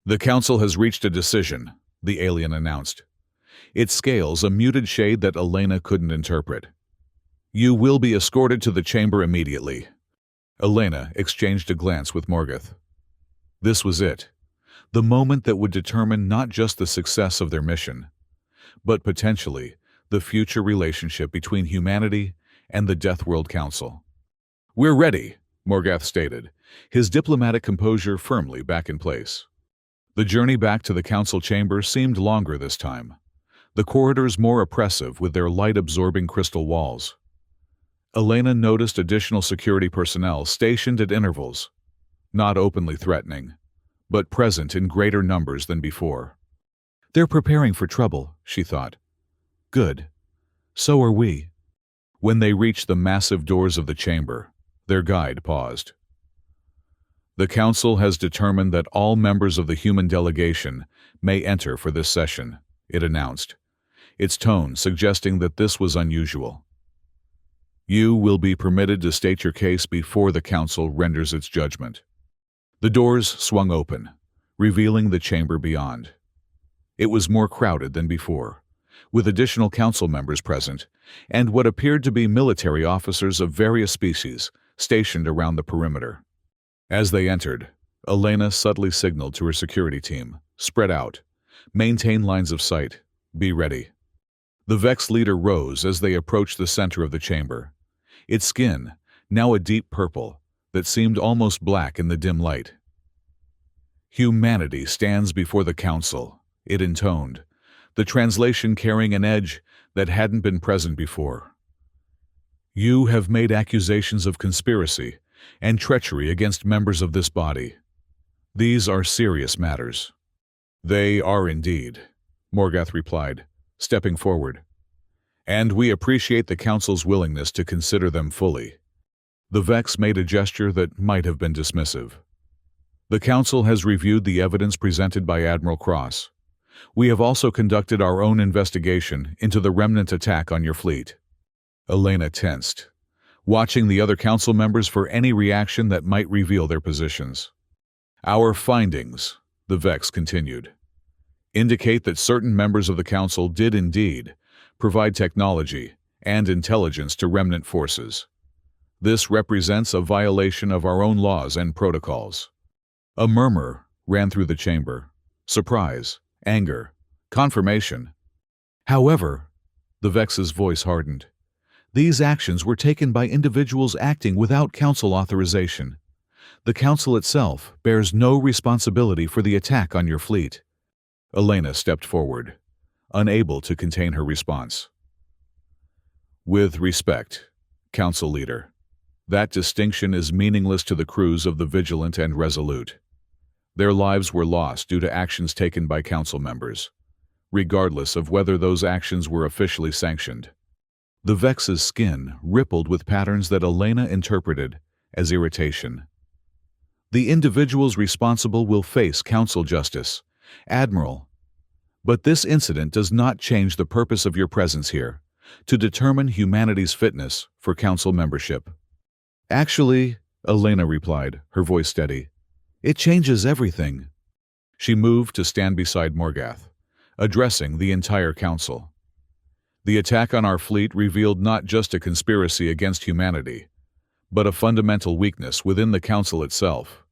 The Council has reached a decision, the alien announced. It scales a muted shade that Elena couldn't interpret. You will be escorted to the chamber immediately. Elena exchanged a glance with Morgath. This was it, the moment that would determine not just the success of their mission, but potentially the future relationship between humanity and the Deathworld Council. We're ready, Morgath stated, his diplomatic composure firmly back in place. The journey back to the council chamber seemed longer this time, the corridors more oppressive with their light-absorbing crystal walls. Elena noticed additional security personnel stationed at intervals, not openly threatening, but present in greater numbers than before. They're preparing for trouble, she thought. Good. So are we. When they reached the massive doors of the chamber, their guide paused. The Council has determined that all members of the human delegation may enter for this session, it announced, its tone suggesting that this was unusual. You will be permitted to state your case before the Council renders its judgment. The doors swung open, revealing the chamber beyond. It was more crowded than before, with additional council members present and what appeared to be military officers of various species stationed around the perimeter. As they entered, Elena subtly signaled to her security team, spread out, maintain lines of sight, be ready. The Vex leader rose as they approached the center of the chamber, its skin now a deep purple that seemed almost black in the dim light. Humanity stands before the council, it intoned, the translation carrying an edge that hadn't been present before. You have made accusations of conspiracy and treachery against members of this body. These are serious matters. They are indeed, Morgath replied, stepping forward. And we appreciate the Council's willingness to consider them fully. The Vex made a gesture that might have been dismissive. The Council has reviewed the evidence presented by Admiral Cross. We have also conducted our own investigation into the remnant attack on your fleet. Elena tensed, watching the other Council members for any reaction that might reveal their positions. Our findings, the Vex continued, indicate that certain members of the Council did indeed provide technology and intelligence to remnant forces. This represents a violation of our own laws and protocols. A murmur ran through the chamber. Surprise, anger, confirmation. However, the Vex's voice hardened. These actions were taken by individuals acting without council authorization. The council itself bears no responsibility for the attack on your fleet. Elena stepped forward, unable to contain her response. With respect, council leader, that distinction is meaningless to the crews of the Vigilant and Resolute. Their lives were lost due to actions taken by council members, regardless of whether those actions were officially sanctioned. The Vex's skin rippled with patterns that Elena interpreted as irritation. The individuals responsible will face council justice, Admiral. But this incident does not change the purpose of your presence here, to determine humanity's fitness for council membership. Actually, Elena replied, her voice steady, it changes everything. She moved to stand beside Morgath, addressing the entire council. The attack on our fleet revealed not just a conspiracy against humanity, but a fundamental weakness within the council itself.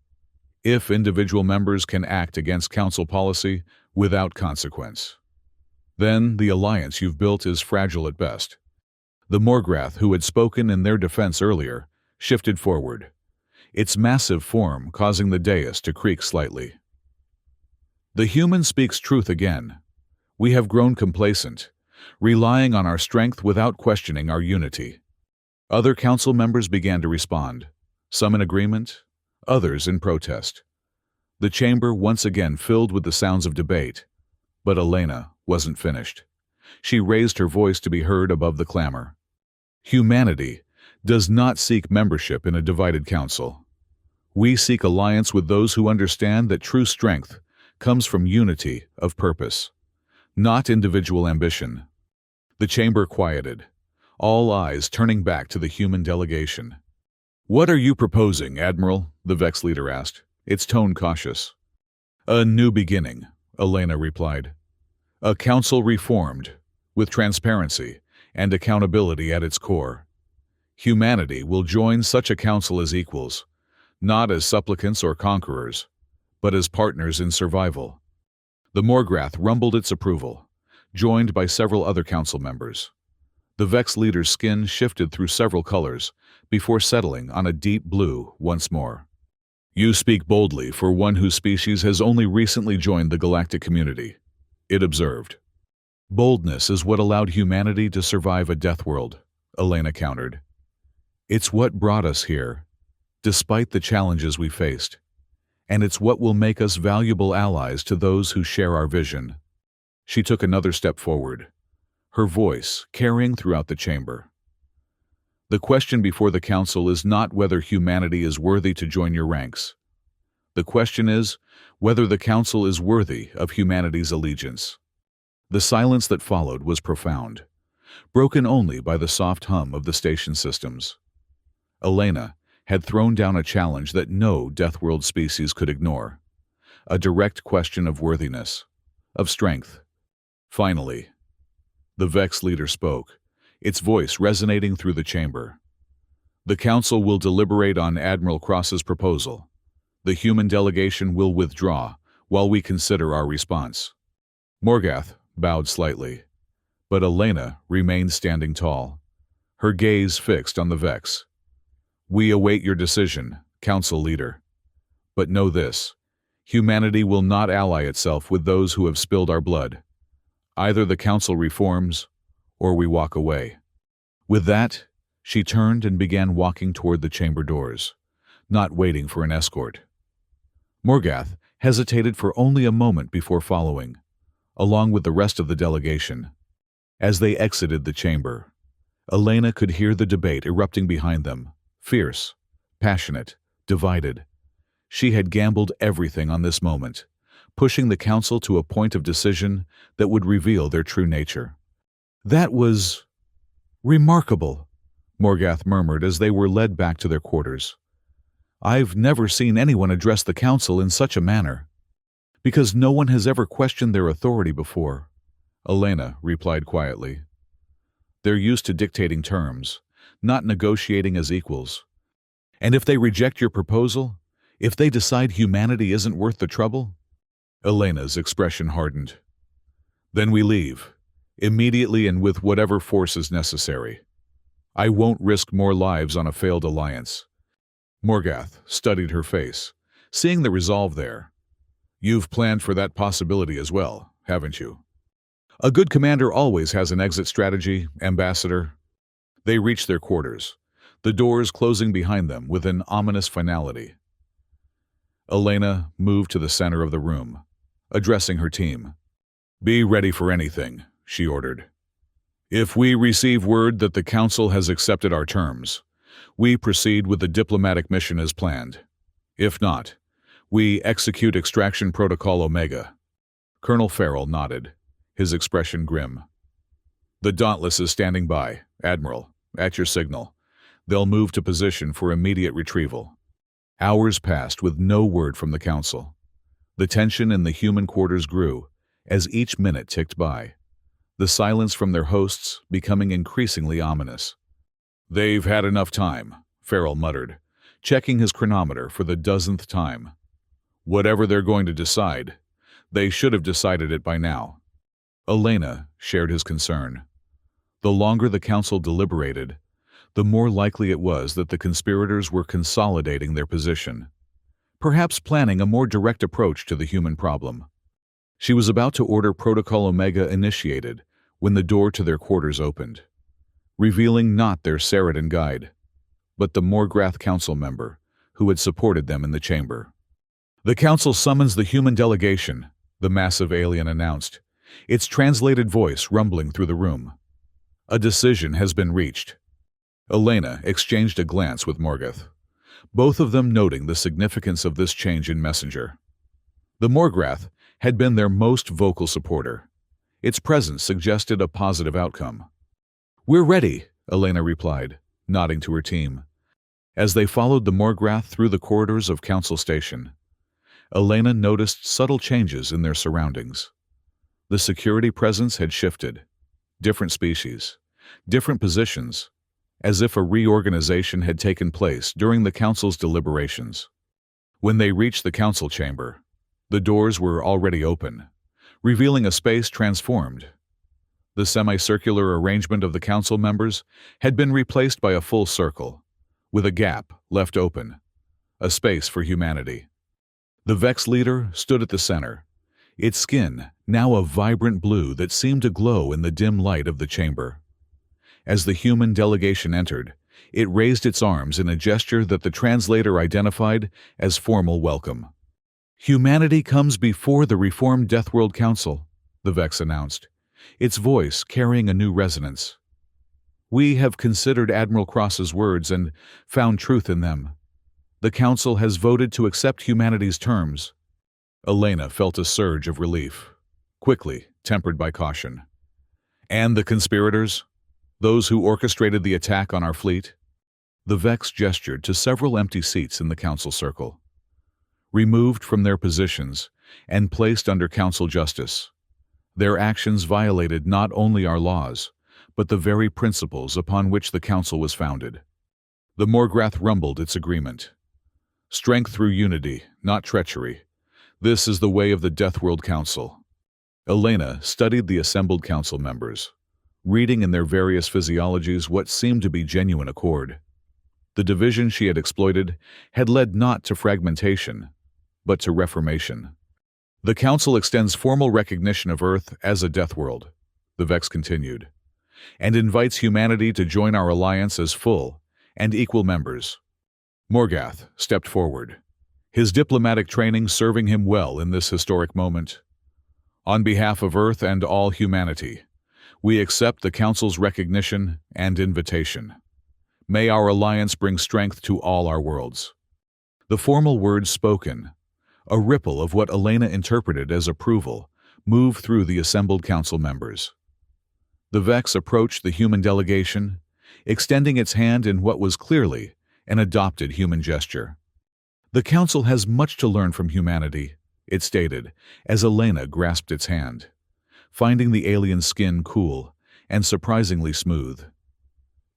If individual members can act against council policy without consequence, then the alliance you've built is fragile at best. The Morgath, who had spoken in their defense earlier, shifted forward, its massive form causing the dais to creak slightly. The human speaks truth again. We have grown complacent, relying on our strength without questioning our unity. Other council members began to respond, some in agreement, others in protest. The chamber once again filled with the sounds of debate, but Elena wasn't finished. She raised her voice to be heard above the clamor. Humanity does not seek membership in a divided council. We seek alliance with those who understand that true strength comes from unity of purpose, not individual ambition. The chamber quieted, all eyes turning back to the human delegation. What are you proposing, Admiral? The Vex leader asked, its tone cautious. A new beginning, Elena replied. A council reformed, with transparency and accountability at its core. Humanity will join such a council as equals, not as supplicants or conquerors, but as partners in survival. The Morgath rumbled its approval, joined by several other council members. The Vex leader's skin shifted through several colors before settling on a deep blue once more. You speak boldly for one whose species has only recently joined the galactic community, it observed. Boldness is what allowed humanity to survive a Deathworld, Elena countered. It's what brought us here, despite the challenges we faced, and it's what will make us valuable allies to those who share our vision. She took another step forward, her voice carrying throughout the chamber. The question before the council is not whether humanity is worthy to join your ranks. The question is whether the council is worthy of humanity's allegiance. The silence that followed was profound, broken only by the soft hum of the station systems. Elena had thrown down a challenge that no Deathworld species could ignore, a direct question of worthiness, of strength. Finally, the Vex leader spoke, its voice resonating through the chamber. The council will deliberate on Admiral Cross's proposal. The human delegation will withdraw while we consider our response. Morgath bowed slightly, but Elena remained standing tall, her gaze fixed on the Vex. We await your decision, council leader. But know this, humanity will not ally itself with those who have spilled our blood. Either the council reforms, or we walk away. With that, she turned and began walking toward the chamber doors, not waiting for an escort. Morgath hesitated for only a moment before following, along with the rest of the delegation. As they exited the chamber, Elena could hear the debate erupting behind them, fierce, passionate, divided. She had gambled everything on this moment, pushing the council to a point of decision that would reveal their true nature. That was remarkable, Morgath murmured as they were led back to their quarters. I've never seen anyone address the council in such a manner. Because no one has ever questioned their authority before, Elena replied quietly. They're used to dictating terms, not negotiating as equals. And if they reject your proposal, if they decide humanity isn't worth the trouble? Elena's expression hardened. Then we leave, immediately and with whatever force is necessary. I won't risk more lives on a failed alliance. Morgath studied her face, seeing the resolve there. You've planned for that possibility as well, haven't you? A good commander always has an exit strategy, Ambassador. They reached their quarters, the doors closing behind them with an ominous finality. Elena moved to the center of the room, addressing her team. Be ready for anything, she ordered. If we receive word that the Council has accepted our terms, we proceed with the diplomatic mission as planned. If not, we execute Extraction Protocol Omega. Colonel Farrell nodded, his expression grim. The Dauntless is standing by, Admiral, at your signal. They'll move to position for immediate retrieval. Hours passed with no word from the Council. The tension in the human quarters grew as each minute ticked by, the silence from their hosts becoming increasingly ominous. They've had enough time, Farrell muttered, checking his chronometer for the dozenth time. Whatever they're going to decide, they should have decided it by now. Elena shared his concern. The longer the Council deliberated, the more likely it was that the conspirators were consolidating their position, perhaps planning a more direct approach to the human problem. She was about to order Protocol Omega initiated when the door to their quarters opened, revealing not their Seridan guide, but the Morgrath Council member who had supported them in the chamber. The Council summons the human delegation, the massive alien announced, its translated voice rumbling through the room. A decision has been reached. Elena exchanged a glance with Morgath, both of them noting the significance of this change in messenger. The Morgrath had been their most vocal supporter. Its presence suggested a positive outcome. We're ready, Elena replied, nodding to her team. As they followed the Morgrath through the corridors of Council Station, Elena noticed subtle changes in their surroundings. The security presence had shifted. Different species, different positions, as if a reorganization had taken place during the Council's deliberations. When they reached the Council chamber, the doors were already open, revealing a space transformed. The semicircular arrangement of the Council members had been replaced by a full circle, with a gap left open, a space for humanity. The Vex leader stood at the center, its skin now a vibrant blue that seemed to glow in the dim light of the chamber. As the human delegation entered, it raised its arms in a gesture that the translator identified as formal welcome. Humanity comes before the reformed Deathworld Council, the Vex announced, its voice carrying a new resonance. We have considered Admiral Cross's words and found truth in them. The Council has voted to accept humanity's terms. Elena felt a surge of relief, quickly tempered by caution. And the conspirators? Those who orchestrated the attack on our fleet? The Vex gestured to several empty seats in the Council circle. Removed from their positions and placed under Council justice, their actions violated not only our laws, but the very principles upon which the Council was founded. The Morgrath rumbled its agreement. Strength through unity, not treachery. This is the way of the Deathworld Council. Elena studied the assembled Council members, reading in their various physiologies what seemed to be genuine accord. The division she had exploited had led not to fragmentation, but to reformation. The Council extends formal recognition of Earth as a Deathworld, the Vex continued, and invites humanity to join our alliance as full and equal members. Morgath stepped forward, his diplomatic training serving him well in this historic moment. On behalf of Earth and all humanity, we accept the Council's recognition and invitation. May our alliance bring strength to all our worlds. The formal words spoken, a ripple of what Elena interpreted as approval, moved through the assembled Council members. The Vex approached the human delegation, extending its hand in what was clearly an adopted human gesture. The Council has much to learn from humanity, it stated, as Elena grasped its hand, finding the alien's skin cool and surprisingly smooth.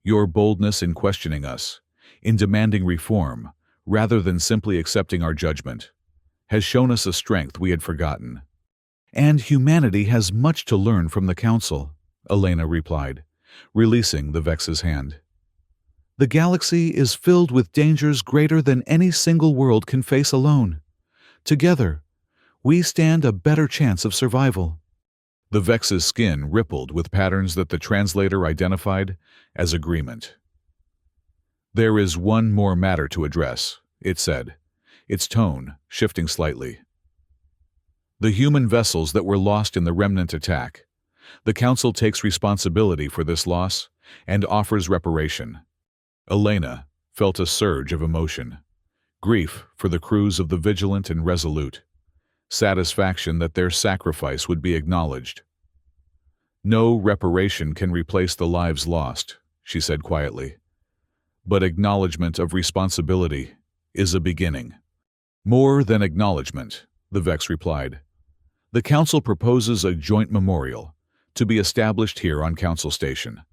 Your boldness in questioning us, in demanding reform, rather than simply accepting our judgment, has shown us a strength we had forgotten. And humanity has much to learn from the Council, Elena replied, releasing the Vex's hand. The galaxy is filled with dangers greater than any single world can face alone. Together, we stand a better chance of survival." The Vex's skin rippled with patterns that the translator identified as agreement. "There is one more matter to address," it said, its tone shifting slightly. "The human vessels that were lost in the remnant attack. The Council takes responsibility for this loss and offers reparation." Elena felt a surge of emotion. Grief for the crews of the Vigilant and Resolute. Satisfaction that their sacrifice would be acknowledged. "No reparation can replace the lives lost," she said quietly. "But acknowledgement of responsibility is a beginning." "More than acknowledgement," the Vex replied. "The Council proposes a joint memorial to be established here on Council Station,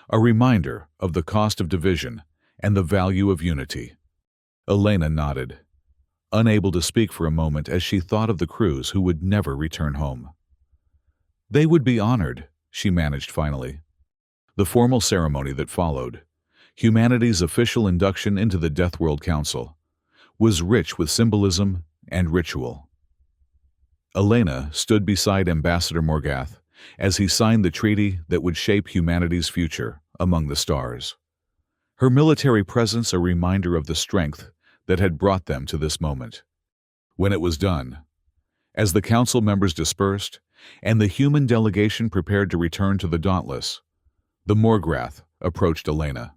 a reminder of the cost of division and the value of unity." Elena nodded, unable to speak for a moment as she thought of the crews who would never return home. "They would be honored," she managed finally. The formal ceremony that followed, humanity's official induction into the Deathworld Council, was rich with symbolism and ritual. Elena stood beside Ambassador Morgath as he signed the treaty that would shape humanity's future among the stars. Her military presence a reminder of the strength that had brought them to this moment. When it was done, as the council members dispersed and the human delegation prepared to return to the Dauntless, the Morgath approached Elena.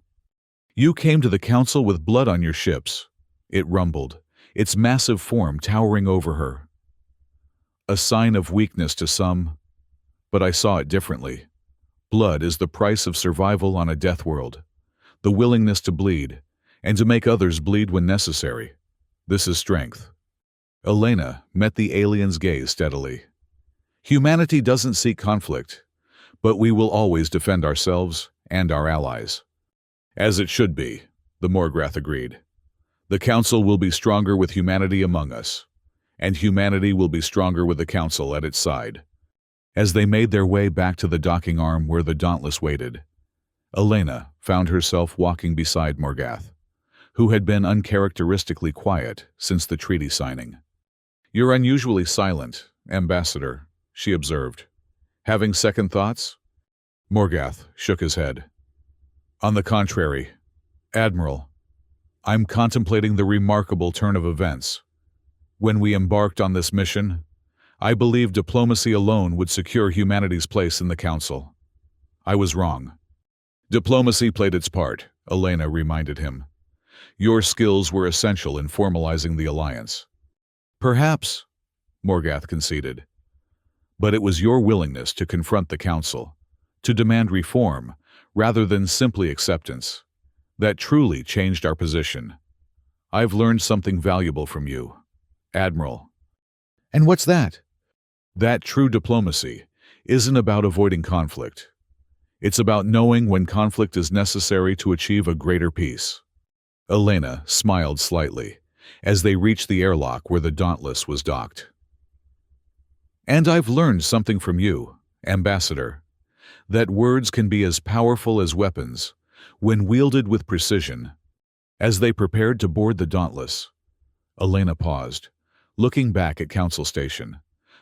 "You came to the council with blood on your ships," it rumbled, its massive form towering over her. "A sign of weakness to some, but I saw it differently. Blood is the price of survival on a death world, the willingness to bleed, and to make others bleed when necessary. This is strength." Elena met the alien's gaze steadily. "Humanity doesn't seek conflict, but we will always defend ourselves and our allies." "As it should be," the Morgath agreed. "The Council will be stronger with humanity among us, and humanity will be stronger with the Council at its side." As they made their way back to the docking arm where the Dauntless waited, Elena found herself walking beside Morgath, who had been uncharacteristically quiet since the treaty signing. "You're unusually silent, Ambassador," she observed. "Having second thoughts?" Morgath shook his head. "On the contrary, Admiral, I'm contemplating the remarkable turn of events. When we embarked on this mission, I believed diplomacy alone would secure humanity's place in the Council. I was wrong." "Diplomacy played its part," Elena reminded him. "Your skills were essential in formalizing the alliance." "Perhaps," Morgath conceded. "But it was your willingness to confront the Council, to demand reform rather than simply acceptance, that truly changed our position. I've learned something valuable from you, Admiral." "And what's that?" "That true diplomacy isn't about avoiding conflict. It's about knowing when conflict is necessary to achieve a greater peace." Elena smiled slightly as they reached the airlock where the Dauntless was docked. "And I've learned something from you, Ambassador, that words can be as powerful as weapons when wielded with precision." As they prepared to board the Dauntless, Elena paused, looking back at Council Station,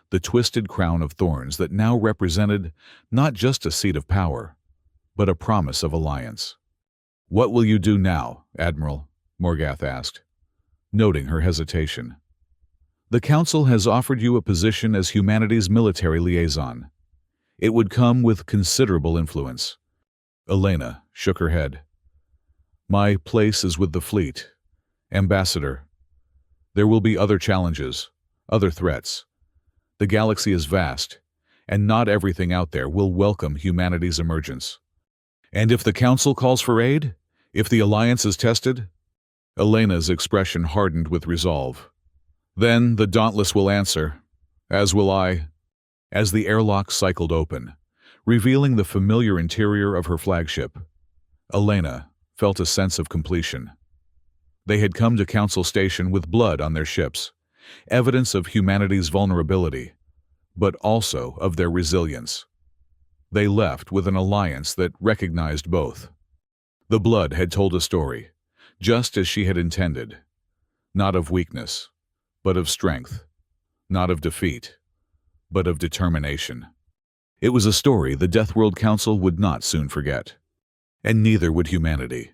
the twisted crown of thorns that now represented not just a seat of power, but a promise of alliance. "What will you do now, Admiral?" Morgath asked, noting her hesitation. "The Council has offered you a position as humanity's military liaison. It would come with considerable influence." Elena shook her head. "My place is with the fleet, Ambassador. There will be other challenges, other threats. The galaxy is vast, and not everything out there will welcome humanity's emergence. And if the Council calls for aid, if the alliance is tested?" Elena's expression hardened with resolve. "Then the Dauntless will answer, as will I." As the airlock cycled open, revealing the familiar interior of her flagship, Elena felt a sense of completion. They had come to Council Station with blood on their ships, evidence of humanity's vulnerability, but also of their resilience. They left with an alliance that recognized both. The blood had told a story, just as she had intended. Not of weakness, but of strength. Not of defeat, but of determination. It was a story the Deathworld Council would not soon forget. And neither would humanity.